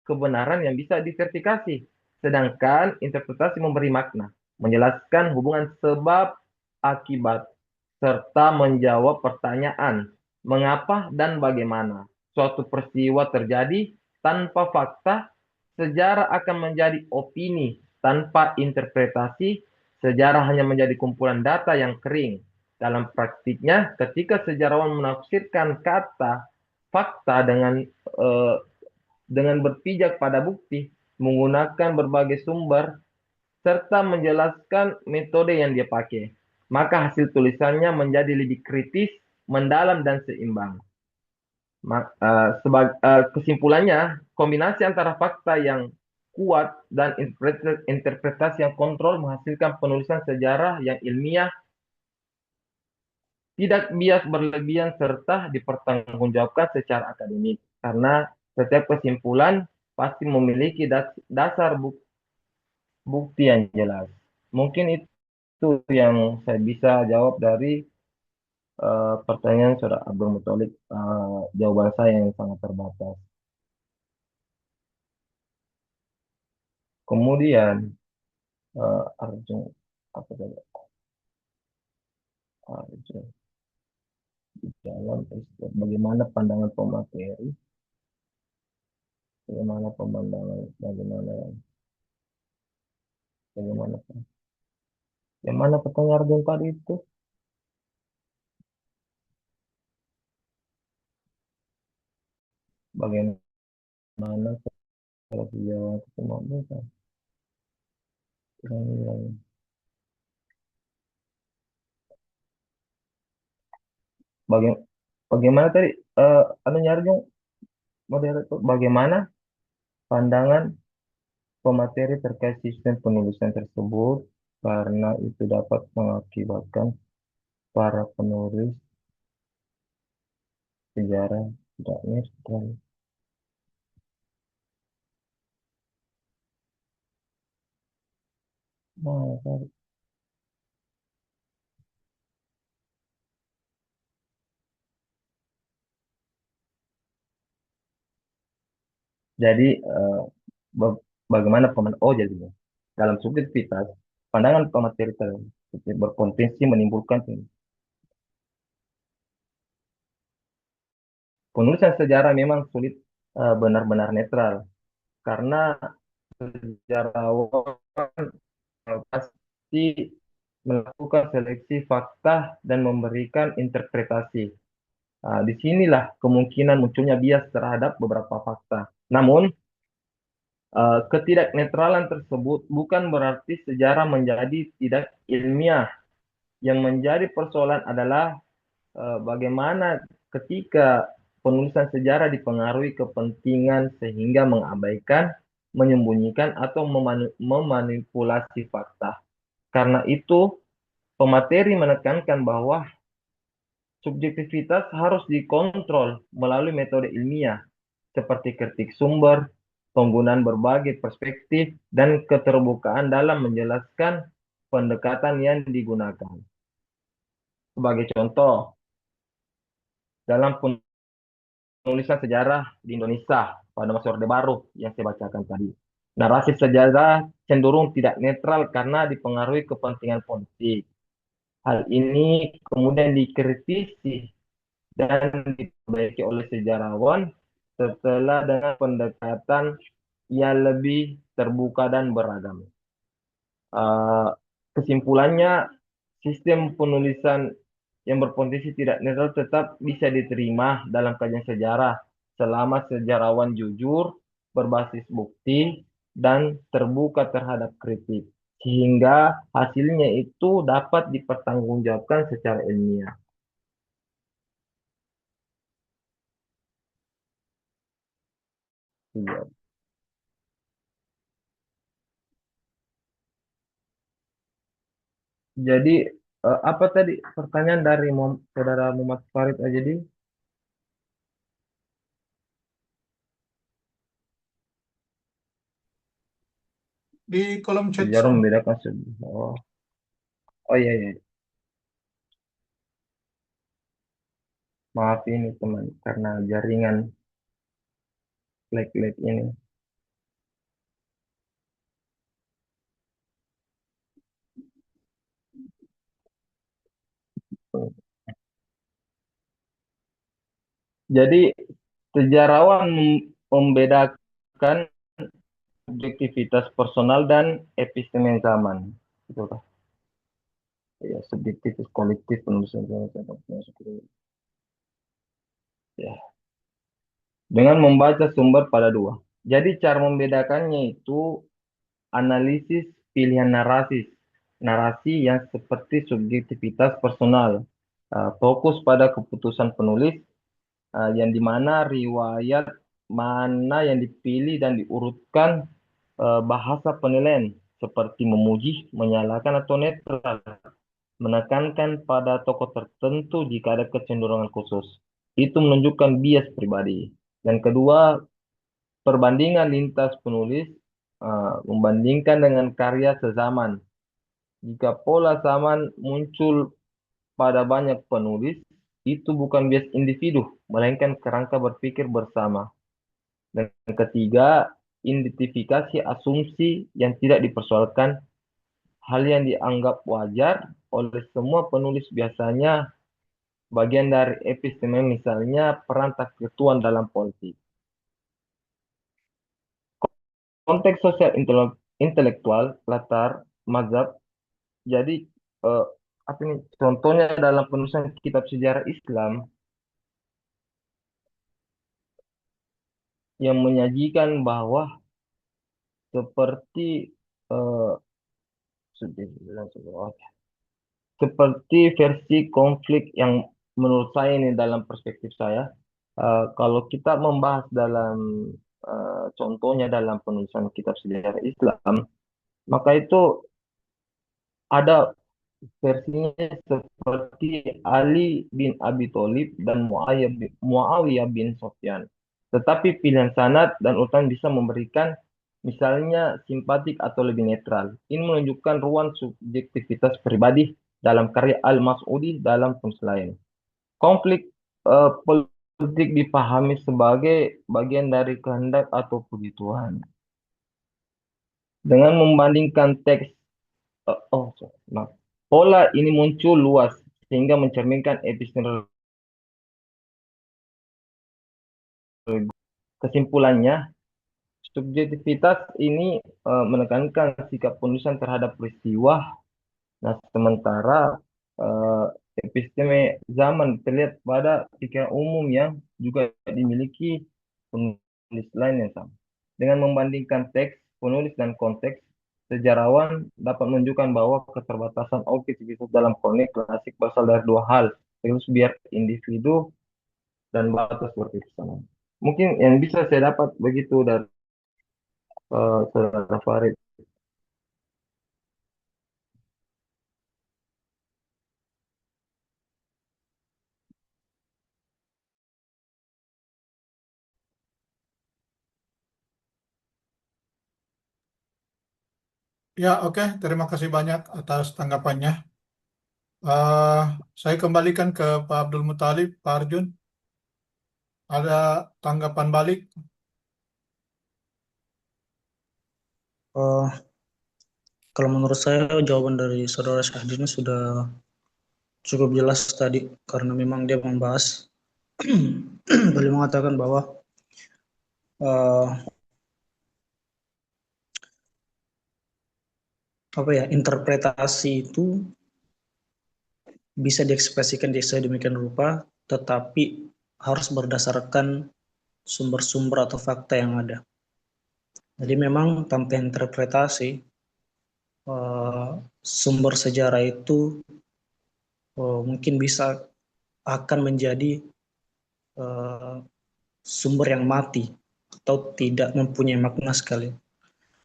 kebenaran yang bisa diverifikasi, sedangkan interpretasi memberi makna, menjelaskan hubungan sebab akibat, serta menjawab pertanyaan mengapa dan bagaimana suatu peristiwa terjadi. Tanpa fakta, sejarah akan menjadi opini. Tanpa interpretasi, sejarah hanya menjadi kumpulan data yang kering. Dalam praktiknya, ketika sejarawan menafsirkan kata fakta dengan berpijak pada bukti, menggunakan berbagai sumber, serta menjelaskan metode yang dia pakai, maka hasil tulisannya menjadi lebih kritis, mendalam, dan seimbang. Kesimpulannya, kombinasi antara fakta yang kuat dan interpretasi yang kontrol menghasilkan penulisan sejarah yang ilmiah, tidak bias berlebihan, serta dipertanggungjawabkan secara akademik. Karena setiap kesimpulan pasti memiliki dasar bukti yang jelas. Mungkin itu yang saya bisa jawab dari pertanyaan Saudara Abdul Muthalib. Jawaban saya yang sangat terbatas. Kemudian Arjun, apa tadi? Arjun, di dalam bagaimana pandangan pemateri, bagaimana yang mana pertanyaan Arjun tadi itu? Bagaimana kalau sejauh itu mau bukan? Bagaimana tadi Arjun moderator, bagaimana pandangan pemateri terkait sistem penulisan tersebut karena itu dapat mengakibatkan para penulis sejarah tidak netral. Jadi bagaimana jadi dalam subjektivitas pandangan pemateri tersebut berpotensi menimbulkan penulisan sejarah memang sulit benar-benar netral karena sejarawan pasti melakukan seleksi fakta dan memberikan interpretasi. Disinilah kemungkinan munculnya bias terhadap beberapa fakta. Namun, ketidaknetralan tersebut bukan berarti sejarah menjadi tidak ilmiah. Yang menjadi persoalan adalah bagaimana ketika penulisan sejarah dipengaruhi kepentingan sehingga mengabaikan, menyembunyikan, atau memanipulasi fakta. Karena itu, pemateri menekankan bahwa subjektivitas harus dikontrol melalui metode ilmiah, seperti kritik sumber, penggunaan berbagai perspektif, dan keterbukaan dalam menjelaskan pendekatan yang digunakan. Sebagai contoh, dalam penulisan sejarah di Indonesia pada masa Orde Baru yang saya bacakan tadi, narasi sejarah cenderung tidak netral karena dipengaruhi kepentingan politik. Hal ini kemudian dikritisi dan diperbaiki oleh sejarawan setelah dengan pendekatan yang lebih terbuka dan beragam. Kesimpulannya, sistem penulisan yang berpotensi tidak netral tetap bisa diterima dalam kajian sejarah selama sejarawan jujur, berbasis bukti, dan terbuka terhadap kritik, sehingga hasilnya itu dapat dipertanggungjawabkan secara ilmiah. Iya. Jadi apa tadi pertanyaan dari Saudara Muhammad Farid aja di Di kolom chat sejarah Sam. membedakan oh iya iya. Maaf ini teman karena jaringan lag ini. Jadi sejarawan membedakan subjektivitas personal dan episteme zaman. Gitu kan? Ya, subjektivitas kolektif penulisan ya. Dengan membaca sumber pada dua. Jadi cara membedakannya itu analisis pilihan narasi yang seperti subjektivitas personal, fokus pada keputusan penulis, yang dimana riwayat mana yang dipilih dan diurutkan, bahasa penilaian seperti memuji, menyalahkan atau netral, menekankan pada tokoh tertentu jika ada kecenderungan khusus. Itu menunjukkan bias pribadi. Dan kedua, perbandingan lintas penulis, membandingkan dengan karya sezaman. Jika pola zaman muncul pada banyak penulis, itu bukan bias individu, melainkan kerangka berpikir bersama. Dan ketiga, identifikasi asumsi yang tidak dipersoalkan, hal yang dianggap wajar oleh semua penulis biasanya bagian dari episteme, misalnya peran ketuan dalam politik. Konteks sosial intelektual, latar, mazhab. Jadi apa ini? Contohnya dalam penulisan kitab sejarah Islam yang menyajikan bahwa seperti eh, seperti versi konflik yang menurut saya ini dalam perspektif saya, kalau kita membahas dalam contohnya dalam penulisan kitab sejarah Islam, maka itu ada versinya seperti Ali bin Abi Thalib dan Muawiyah bin Sofyan. Tetapi pilihan sanad dan urutan bisa memberikan misalnya simpatik atau lebih netral. Ini menunjukkan ruang subjektivitas pribadi dalam karya Al-Mas'udi dalam penulis lain. Konflik politik dipahami sebagai bagian dari kehendak atau puji Tuhan. Dengan membandingkan teks, pola ini muncul luas sehingga mencerminkan epistemologi. Kesimpulannya, subjektivitas ini menekankan sikap penulisan terhadap peristiwa. Nah, sementara episteme zaman terlihat pada pikiran umum yang juga dimiliki penulis lain yang sama. Dengan membandingkan teks, penulis, dan konteks, sejarawan dapat menunjukkan bahwa keterbatasan objektivitas dalam kronik klasik berasal dari dua hal, yaitu biar individu dan batas berkesamaan. Mungkin yang bisa saya dapat begitu dari Saudara Farid. Ya, oke. Terima kasih banyak atas tanggapannya. Saya kembalikan ke Pak Abdul Muthalib, Pak Arjun. Ada tanggapan balik? Eh, Kalau menurut saya jawaban dari Saudara Syahdi sudah cukup jelas tadi, karena memang dia membahas beliau mengatakan bahwa interpretasi itu bisa diekspresikan di sedemikian rupa, tetapi harus berdasarkan sumber-sumber atau fakta yang ada. Jadi memang tanpa interpretasi, sumber sejarah itu mungkin bisa akan menjadi sumber yang mati atau tidak mempunyai makna sekali.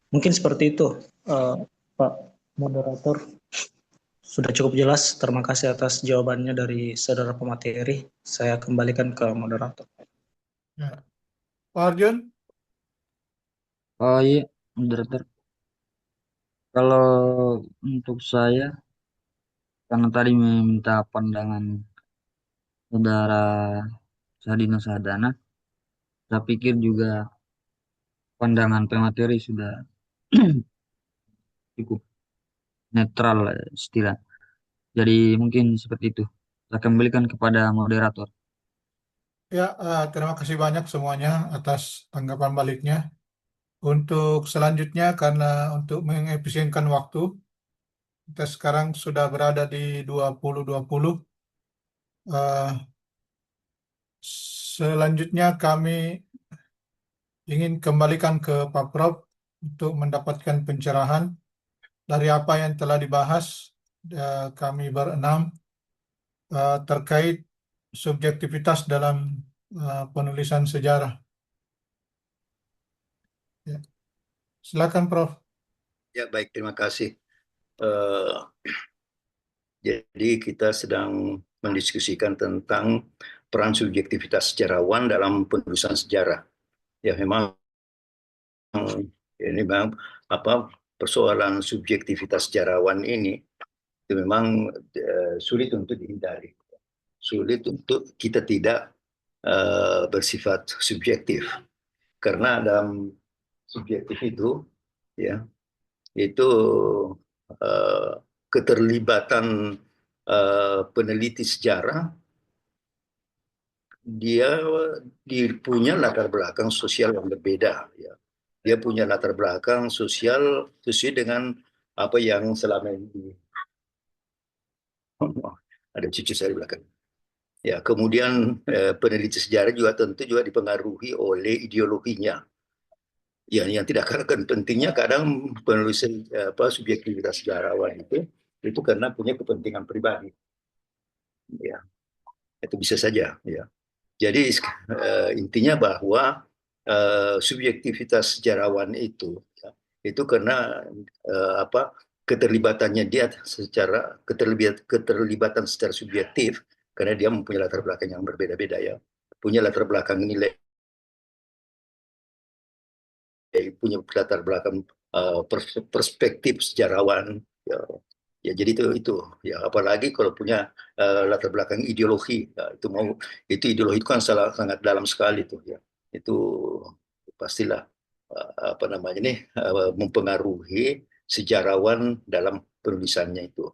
Mungkin seperti itu, Pak Moderator. Sudah cukup jelas. Terima kasih atas jawabannya dari saudara pemateri. Saya kembalikan ke moderator. Ya. Pak Arjun, Oh iya, moderator. Kalau untuk saya, karena tadi meminta pandangan saudara Sadina Sadana, saya pikir juga pandangan pemateri sudah cukup netral istilah. Jadi mungkin seperti itu. Saya kembalikan kepada moderator. ya terima kasih banyak semuanya atas tanggapan baliknya. Untuk selanjutnya, karena untuk mengefisienkan waktu, kita sekarang sudah berada di 20.20. Selanjutnya kami ingin kembalikan ke Pak Prof untuk mendapatkan pencerahan dari apa yang telah dibahas kami berenam terkait subjektivitas dalam penulisan sejarah. Ya. Silakan Prof. Ya, baik, terima kasih. Jadi kita sedang mendiskusikan tentang peran subjektivitas sejarawan dalam penulisan sejarah. Ya, memang ini memang persoalan subjektivitas sejarawan ini itu memang sulit untuk dihindari, sulit untuk kita tidak bersifat subjektif, karena dalam subjektif itu ya itu keterlibatan peneliti sejarah, dia punya latar belakang sosial yang berbeda ya. Dia punya latar belakang sosial sesuai dengan apa yang selama ini ada cucu saya di belakang. Ya, kemudian peneliti sejarah juga tentu juga dipengaruhi oleh ideologinya. Ya, yang tidak kalah pentingnya kadang penulis subjektivitas sejarawan itu karena punya kepentingan pribadi. Ya, itu bisa saja. Ya. Jadi intinya bahwa subjektivitas sejarawan itu karena keterlibatannya dia secara keterlibatan secara subjektif, karena dia mempunyai latar belakang yang berbeda-beda ya, punya latar belakang nilai, punya latar belakang perspektif sejarawan ya. Ya, jadi itu ya, apalagi kalau punya latar belakang ideologi ya, itu ideologi itu kan sangat dalam sekali tuh ya, itu pastilah mempengaruhi sejarawan dalam penulisannya itu.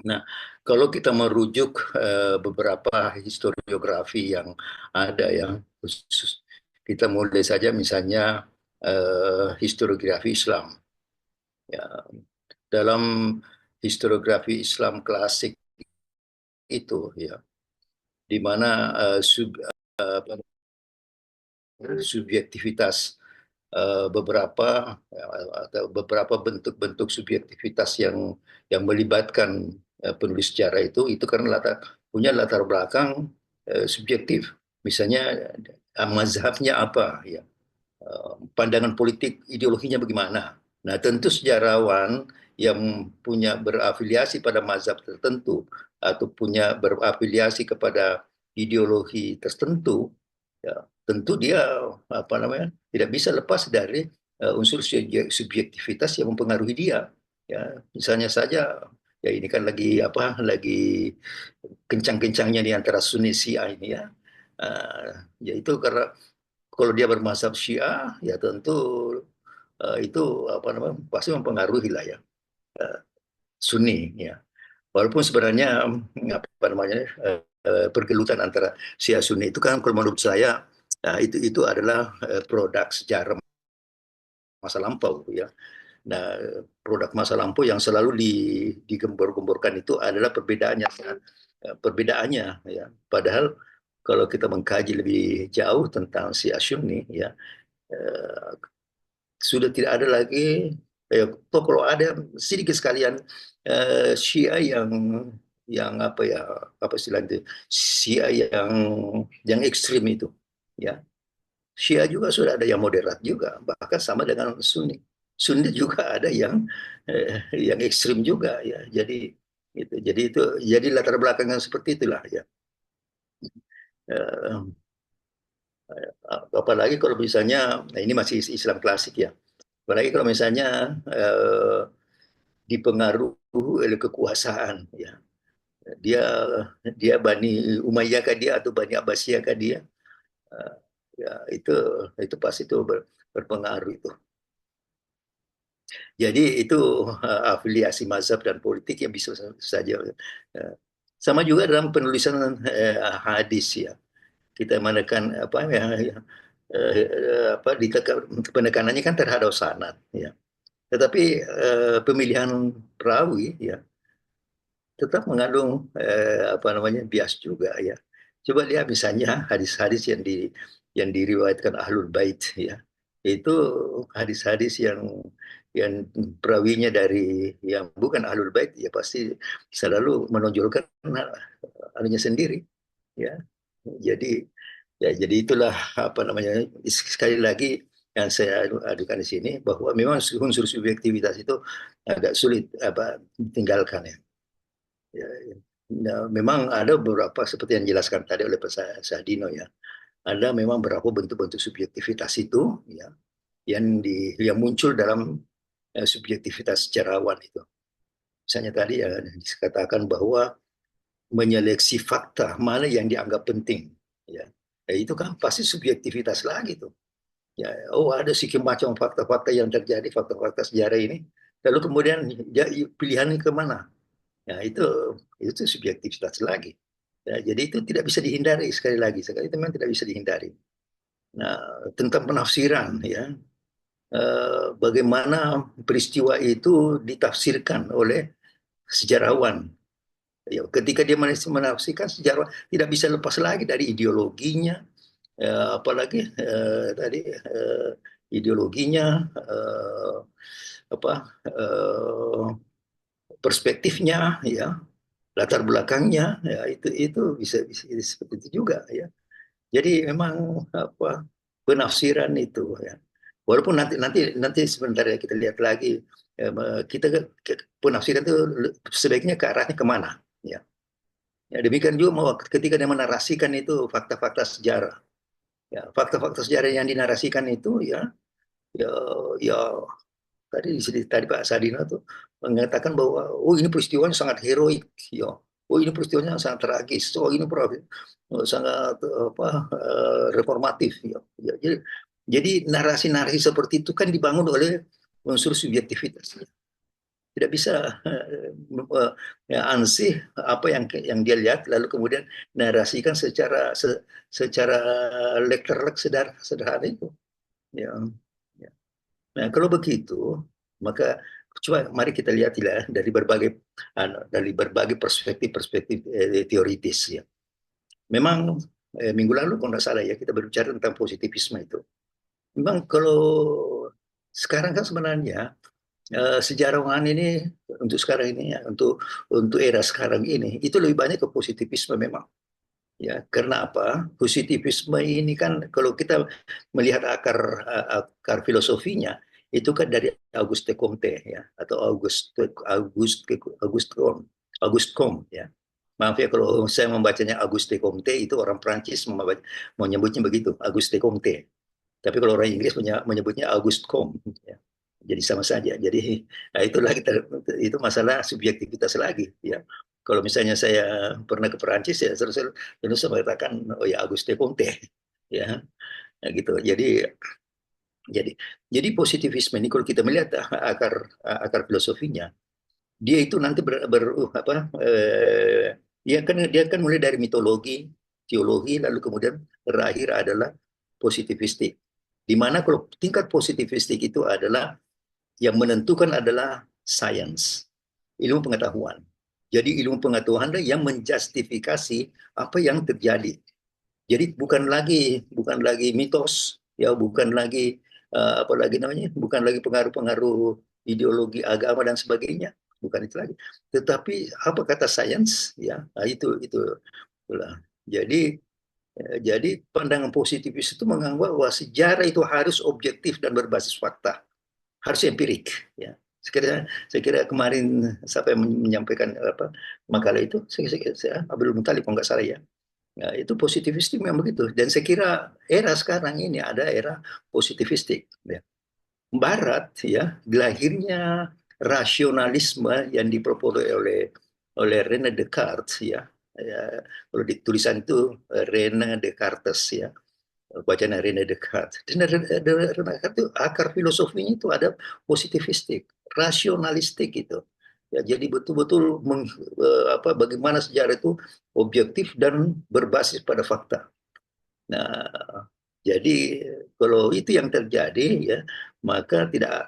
Nah, kalau kita merujuk beberapa historiografi yang ada yang khusus, kita mulai saja misalnya historiografi Islam. Ya, dalam historiografi Islam klasik itu ya, di mana subjektivitas beberapa bentuk-bentuk subjektivitas yang melibatkan penulis sejarah itu karena punya latar belakang subjektif. Misalnya mazhabnya apa ya, pandangan politik ideologinya bagaimana. Nah, tentu sejarawan yang punya berafiliasi pada mazhab tertentu atau punya berafiliasi kepada ideologi tertentu, ya, tentu dia tidak bisa lepas dari unsur subjektivitas yang mempengaruhi dia. Ya, misalnya saja, ya ini kan lagi kencang-kencangnya di antara Sunni Syiah ini ya. Ya itu karena kalau dia bermazhab Syiah, ya tentu itu pasti mempengaruhi lah ya Sunni ya. Walaupun sebenarnya pergelutan antara Syiah Sunni itu kan kalau menurut saya itu adalah produk sejarah masa lampau ya. Nah, produk masa lampau yang selalu digembor-gemborkan itu adalah perbedaannya ya. Padahal kalau kita mengkaji lebih jauh tentang si Asyum nih ya, eh, sudah tidak ada lagi toh kalau ada sedikit sekalian Syiah yang apa ya, apa istilah itu, Syiah yang ekstrim itu ya. Syiah juga sudah ada yang moderat juga, bahkan sama dengan Sunni. Sunni juga ada yang ekstrim juga ya. Jadi latar belakangnya seperti itulah ya. Eh, Apalagi kalau misalnya, nah ini masih Islam klasik ya. Apalagi kalau misalnya dipengaruhi oleh kekuasaan ya. Dia dia Bani Umayyah kah dia atau Bani Abbasiyah kah dia? Eh, Ya itu pasti itu berpengaruh itu. Jadi itu afiliasi mazhab dan politik yang bisa saja. Sama juga dalam penulisan hadis ya. Kita menekan apa penekanannya kan terhadap sanad ya. Tetapi pemilihan perawi ya tetap mengandung apa namanya bias juga ya. Coba lihat misalnya hadis-hadis yang diriwayatkan Ahlul Bait ya. Itu hadis-hadis yang perawinya dari yang bukan Ahlul Bait ya pasti selalu menonjolkan anunya sendiri ya. Jadi jadi itulah apa namanya, sekali lagi yang saya adukan di sini bahwa memang unsur subjektivitas itu agak sulit apa ditinggalkan ya. Ya, ya. Nah, memang ada beberapa seperti yang dijelaskan tadi oleh Pak Sadino ya. Ada memang beberapa bentuk-bentuk subjektivitas itu ya yang muncul dalam subjektivitas sejarawan itu. Misalnya tadi ya dikatakan bahwa menyeleksi fakta mana yang dianggap penting ya. Itu kan pasti subjektivitas lagi tuh. Ya, oh ada sekian macam fakta-fakta yang terjadi, fakta-fakta sejarah ini. Lalu kemudian ya, pilihannya kemana? Ya itu subjektivitas lagi. Ya, jadi itu tidak bisa dihindari sekali lagi. Sekali itu memang tidak bisa dihindari. Nah, tentang penafsiran ya, bagaimana peristiwa itu ditafsirkan oleh sejarawan. Ya, ketika dia menafsirkan sejarah tidak bisa lepas lagi dari ideologinya, apalagi tadi ideologinya, apa perspektifnya, ya latar belakangnya, ya itu bisa seperti itu juga ya. Jadi memang apa penafsiran itu ya. Walaupun nanti sebentar ya kita lihat lagi kita penafsiran itu sebaiknya ke arahnya kemana ya. Ya, demikian juga mau ketika dia menarasikan itu fakta-fakta sejarah. Ya, fakta-fakta sejarah yang dinarasikan itu ya, ya tadi Pak Sadino tuh mengatakan bahwa oh ini peristiwanya sangat heroik, ya. Oh ini peristiwanya sangat tragis. Oh ini sangat apa reformatif, ya. Jadi narasi-narasi seperti itu kan dibangun oleh unsur subjektivitas. Tidak bisa ya, ansih apa yang dia lihat lalu kemudian narasikan secara lek-lek sederhana itu. Ya. Ya. Nah, kalau begitu, maka coba mari kita lihat ya dari berbagai perspektif teoritis ya. Memang minggu lalu kalau tidak salah ya kita berbicara tentang positivisme itu. Memang kalau sekarang kan sebenarnya sejarawan ini untuk sekarang ini ya, untuk era sekarang ini itu lebih banyak ke positivisme memang. Ya, karena apa? Positivisme ini kan kalau kita melihat akar filosofinya itu kan dari Auguste Comte ya atau Auguste Comte ya. Maaf ya kalau saya membacanya Auguste Comte itu orang Prancis menyebutnya begitu, Auguste Comte. Tapi kalau orang Inggris menyebutnya Auguste Comte ya. Jadi sama saja. Jadi nah itulah itu masalah subjektivitas lagi ya. Kalau misalnya saya pernah ke Perancis ya terus saya mengatakan oh ya Auguste Comte ya. Nah, gitu. Jadi positivisme ini kalau kita melihat akar filosofinya dia itu nanti dia kan mulai dari mitologi, teologi lalu kemudian terakhir adalah positivistik. Di mana kalau tingkat positivistik itu adalah Yang menentukan adalah sains, ilmu pengetahuan. Jadi ilmu pengetahuan yang menjustifikasi apa yang terjadi. Jadi bukan lagi mitos, ya bukan lagi apa lagi namanya, bukan lagi pengaruh-pengaruh ideologi agama dan sebagainya, bukan itu lagi. Tetapi apa kata sains, ya nah, itulah. Jadi pandangan positifis itu menganggap bahwa sejarah itu harus objektif dan berbasis fakta, harus empirik. Ya, saya kira kemarin siapa yang menyampaikan apa makalah itu, saya Abdul Muthalib kalau nggak salah ya. Ya, itu positivistik memang begitu. Dan saya kira era sekarang ini ada era positivistik. Ya. Barat ya, lahirnya rasionalisme yang dipropos oleh René Descartes ya. Ya, kalau di tulisan itu René Descartes ya, bacaan René Descartes. Dan René Descartes itu akar filosofinya itu ada positivistik, rasionalistik itu. Ya, jadi betul-betul bagaimana sejarah itu objektif dan berbasis pada fakta. Nah, jadi kalau itu yang terjadi ya, maka tidak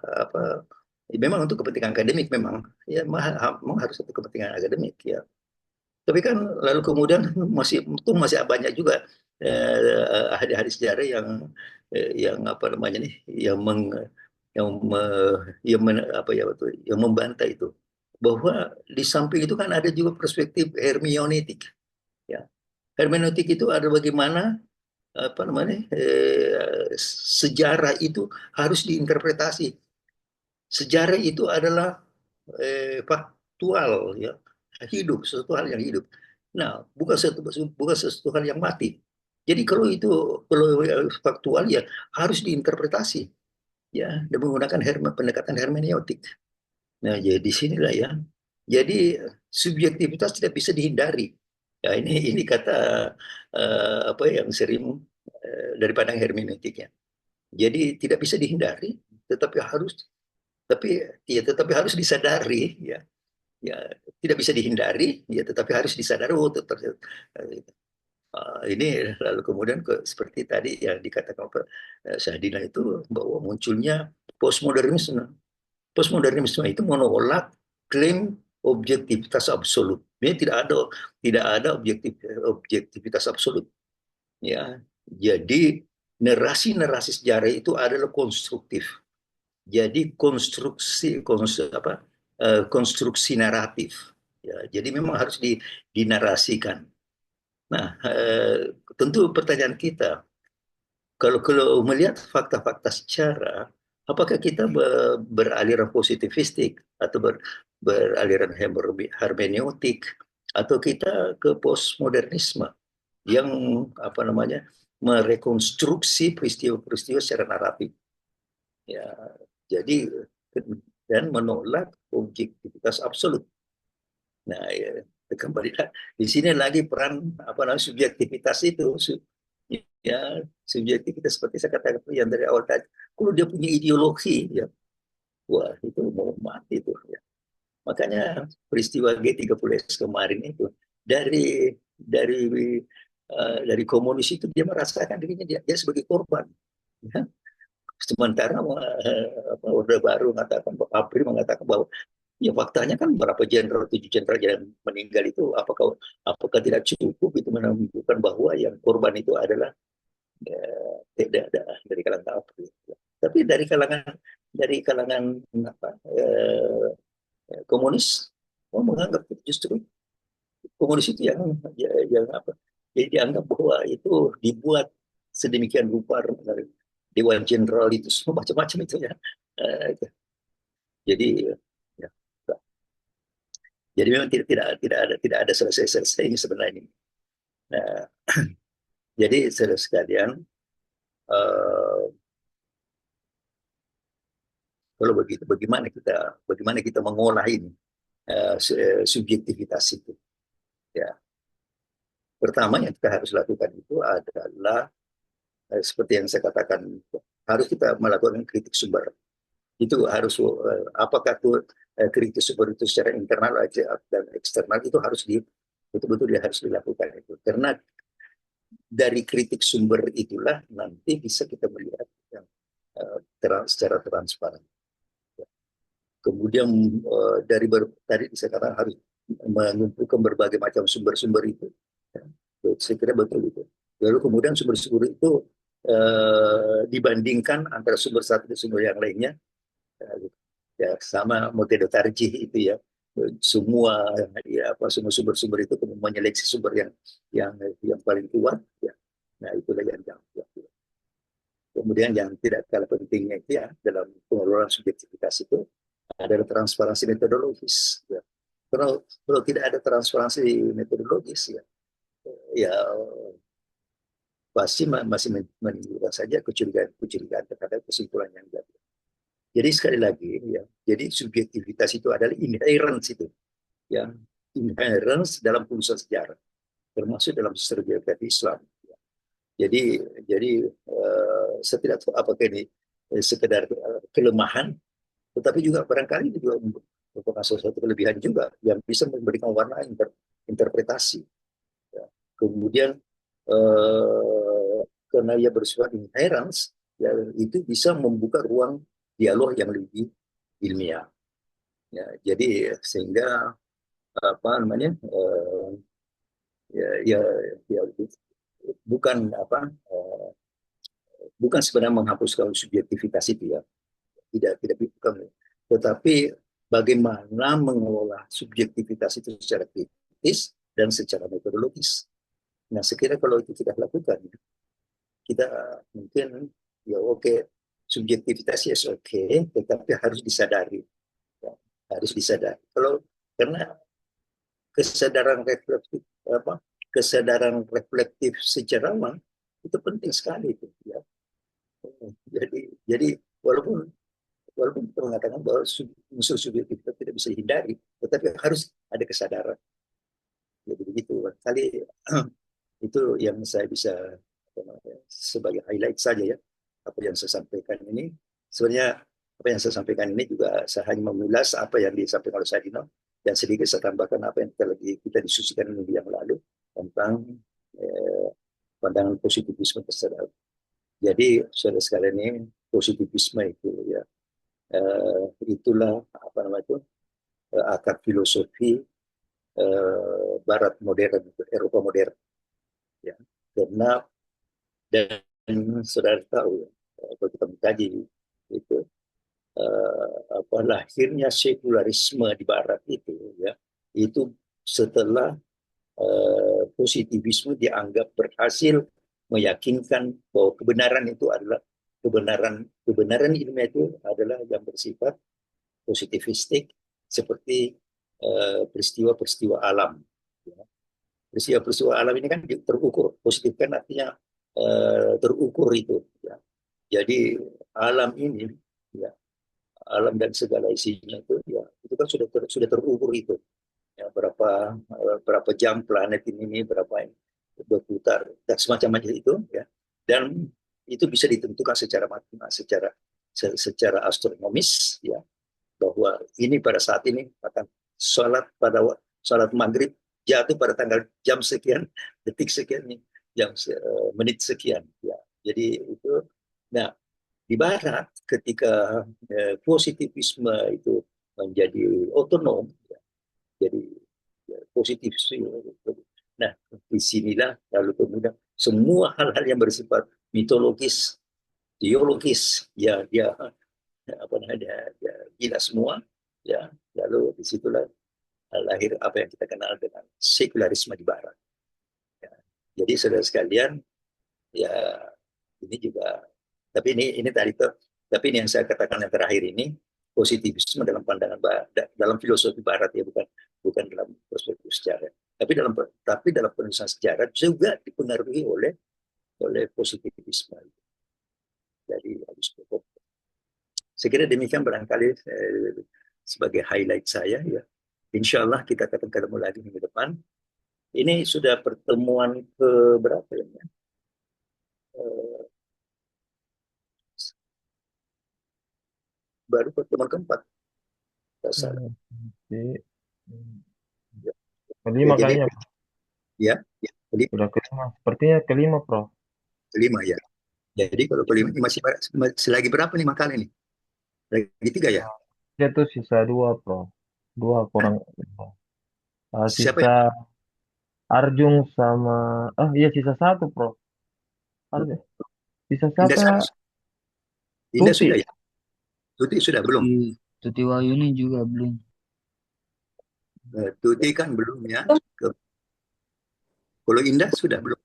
apa memang untuk kepentingan akademik memang ya memang harus untuk kepentingan akademik ya. Tapi kan lalu kemudian masih banyak juga ahli-ahli sejarah yang apa namanya nih yang meng, yang me, yang men, apa ya betul yang membantah itu bahwa di samping itu kan ada juga perspektif hermeneutik ya. Hermeneutik itu ada bagaimana apa namanya sejarah itu harus diinterpretasi. Sejarah itu adalah faktual ya, hidup, sesuatu hal yang hidup. Nah, bukan sesuatu hal yang mati. Jadi kalau faktual ya harus diinterpretasi ya dan menggunakan pendekatan hermeneutik. Nah, jadi di sinilah ya. Jadi subjektivitas tidak bisa dihindari. Ya, ini kata apa yang sering dari pandang hermeneutiknya. Jadi tidak bisa dihindari, tetapi harus disadari ya. Ya, tidak bisa dihindari, ya tetapi harus disadari ini lalu kemudian seperti tadi yang dikatakan Sahdina itu bahwa munculnya postmodernisme. Postmodernisme itu menolak klaim objektivitas absolut. Ini tidak ada objektivitas absolut. Ya, jadi narasi-narasi sejarah itu adalah konstruktif. Jadi konstruksi naratif. Ya, jadi memang harus dinarasikan. Nah, tentu pertanyaan kita, kalau melihat fakta-fakta sejarah, apakah kita beraliran positivistik atau beraliran hermeneutik atau kita ke postmodernisme yang apa namanya merekonstruksi peristiwa-peristiwa secara naratif. Ya, jadi dan menolak objektivitas absolut. Nah, ya, kembali di sini lagi peran apa namanya subjektivitas itu ya subjektivitas seperti saya katakan yang dari awal tadi. Kalau dia punya ideologi ya, wah itu mau mati itu ya. Makanya peristiwa G30S kemarin itu dari komunis itu dia merasakan dirinya dia sebagai korban. Ya. Sementara Orde Baru mengatakan, ABRI mengatakan bahwa ya faktanya kan berapa jenderal, 7 jenderal yang meninggal itu apakah tidak cukup itu menunjukkan bahwa yang korban itu adalah ya, tidak ada dari kalangan ABRI. Tapi dari kalangan apa, komunis menganggap justru komunis itu yang apa? Jadi dianggap bahwa itu dibuat sedemikian rupa Dewan Jenderal itu semua macam-macam itu ya. Jadi ya, jadi memang tidak ada selesai ini sebenarnya. Nah, jadi saudara sekalian, kalau begitu bagaimana kita mengolah ini subjektivitas itu? Ya, pertama yang kita harus lakukan itu adalah seperti yang saya katakan, harus kita melakukan kritik sumber. Itu harus apakah itu kritik sumber itu secara internal dan eksternal itu harus betul-betul harus dilakukan itu. Karena dari kritik sumber itulah nanti bisa kita melihat secara transparan. Kemudian tadi saya katakan harus mengumpulkan berbagai macam sumber-sumber itu. Ya. Saya kira betul itu. Lalu kemudian sumber-sumber itu dibandingkan antara sumber satu dan sumber yang lainnya, ya sama metode tarjih itu ya. Semua semua sumber-sumber itu kemudian menyeleksi sumber yang paling kuat ya. Nah, itulah yang kemudian yang tidak kalah pentingnya itu ya dalam pengelolaan subjektivitas itu adalah transparansi metodologis. Ya. Kalau tidak ada transparansi metodologis ya pasti masih menimbulkan saja kecurigaan terhadap kesimpulan yang diambil. Jadi sekali lagi ya, jadi subjektivitas itu adalah inherence itu, ya inherence dalam penulisan sejarah, termasuk dalam sejarah geografi Islam. Ya. Jadi saya tidak tahu apakah ini sekedar kelemahan, tetapi juga barangkali juga merupakan sesuatu kelebihan juga yang bisa memberikan warna interpretasi. Ya. Kemudian karena ia bersifat inherence, ya, itu bisa membuka ruang dialog yang lebih ilmiah. Ya, jadi sehingga apa namanya ya bukan bukan sebenarnya menghapuskan subjektivitas itu ya, tidak bukan, tetapi bagaimana mengelola subjektivitas itu secara kritis dan secara metodologis. Nah, sekiranya kalau itu tidak lakukan, kita mungkin ya oke, subjektivitas ya oke, tetapi harus disadari, ya, harus disadari. Karena kesadaran reflektif sejarawan itu penting sekali itu, ya. Jadi walaupun kita mengatakan bahwa unsur subjektivitas tidak bisa dihindari, tetapi harus ada kesadaran. Jadi begitu. Kali itu yang saya bisa sebagai highlight saja ya, apa yang saya sampaikan ini. Sebenarnya apa yang saya sampaikan ini juga saya hanya mengulas apa yang disampaikan oleh Sadino, dan sedikit saya tambahkan apa yang kita diskusikan minggu yang lalu tentang pandangan positivisme tersebut. Jadi saudara sekalian ini, positivisme itu ya itulah apa namanya itu akar filosofi Barat modern, Eropa modern. Ya, karena dan saudara tahu kalau kita mengkaji itu lahirnya sekularisme di Barat itu ya, itu setelah positivisme dianggap berhasil meyakinkan bahwa kebenaran itu adalah kebenaran ilmiah itu adalah yang bersifat positivistik, seperti peristiwa-peristiwa alam. Ya. Peristiwa-peristiwa alam ini kan terukur, positif kan artinya terukur itu. Ya. Jadi alam ini, ya, alam dan segala isinya itu kan sudah terukur itu. Ya, berapa jam planet ini berapa berputar dan semacam itu, ya. Dan itu bisa ditentukan secara astronomis, ya, bahwa ini pada saat ini akan salat maghrib jatuh pada tanggal jam sekian, detik sekian, menit sekian, ya. Jadi itu, nah di Barat ketika positivisme itu menjadi otonom, ya, jadi ya, positivisme. Nah, disinilah lalu kemudian semua hal-hal yang bersifat mitologis, teologis, ya dia gila semua, ya. Lalu disitulah lahir apa yang kita kenal dengan sekularisme di Barat. Ya. Jadi saudara sekalian, ya ini juga, tapi ini ini yang saya katakan yang terakhir ini, positivisme dalam pandangan dalam filosofi Barat, ya, bukan dalam perspektif sejarah. Tapi dalam penulisan sejarah juga dipengaruhi oleh positivisme. Jadi harus cukup. Saya kira demikian barangkali sebagai highlight saya, ya. Insya Allah kita akan ketemu lagi minggu depan. Ini sudah pertemuan ke berapa ya? Baru pertemuan keempat. Kelima kayaknya. Ya, sudah kelima. Sepertinya kelima, Prof. Kelima ya. Jadi kalau kelima ini masih lagi berapa nih makanya nih? Lagi 3 ya? Dia tuh sisa dua, Prof. Dua kurang. Siapa ya? Sisa Arjung sama... iya sisa satu, Prof. Arjung. Sisa Indah siapa? Indah Tuti. sudah ya? Tuti sudah belum? Tuti Wayuni juga belum. Tuti kan belum ya. Kalau Indah sudah belum?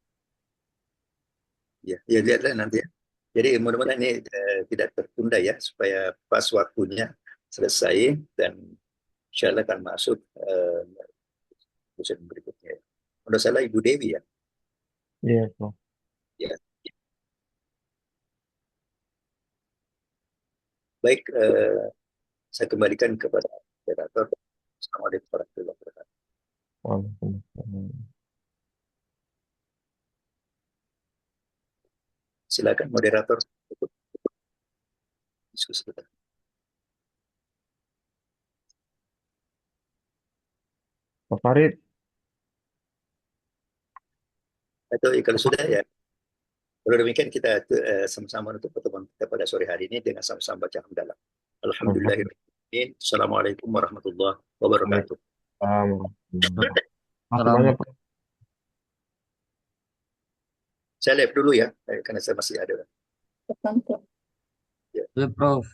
Ya, ya lihatlah nanti ya. Jadi mudah-mudahan ini tidak tertunda ya, supaya pas waktunya selesai dan insya Allah akan masuk musim berikutnya. Kalau salah Ibu Dewi ya. Iya, Prof. Ya, baik. Saya kembalikan kepada moderator. Assalamualaikum warahmatullahi wabarakatuh. Waalaikumsalam. Silakan moderator untuk diskusi kita. Pak Farid, Atau kalau sudah ya, kalau demikian kita sama-sama untuk pertemuan kita pada sore hari ini dengan sama-sama baca hamdalah. Alhamdulillahirrahmanirrahim. Assalamualaikum warahmatullahi wabarakatuh. Waalaikumsalam. Makasih Salam. banyak, Prof. Saya live dulu ya, karena saya masih ada. Tertentu. Ya. Ya, Prof.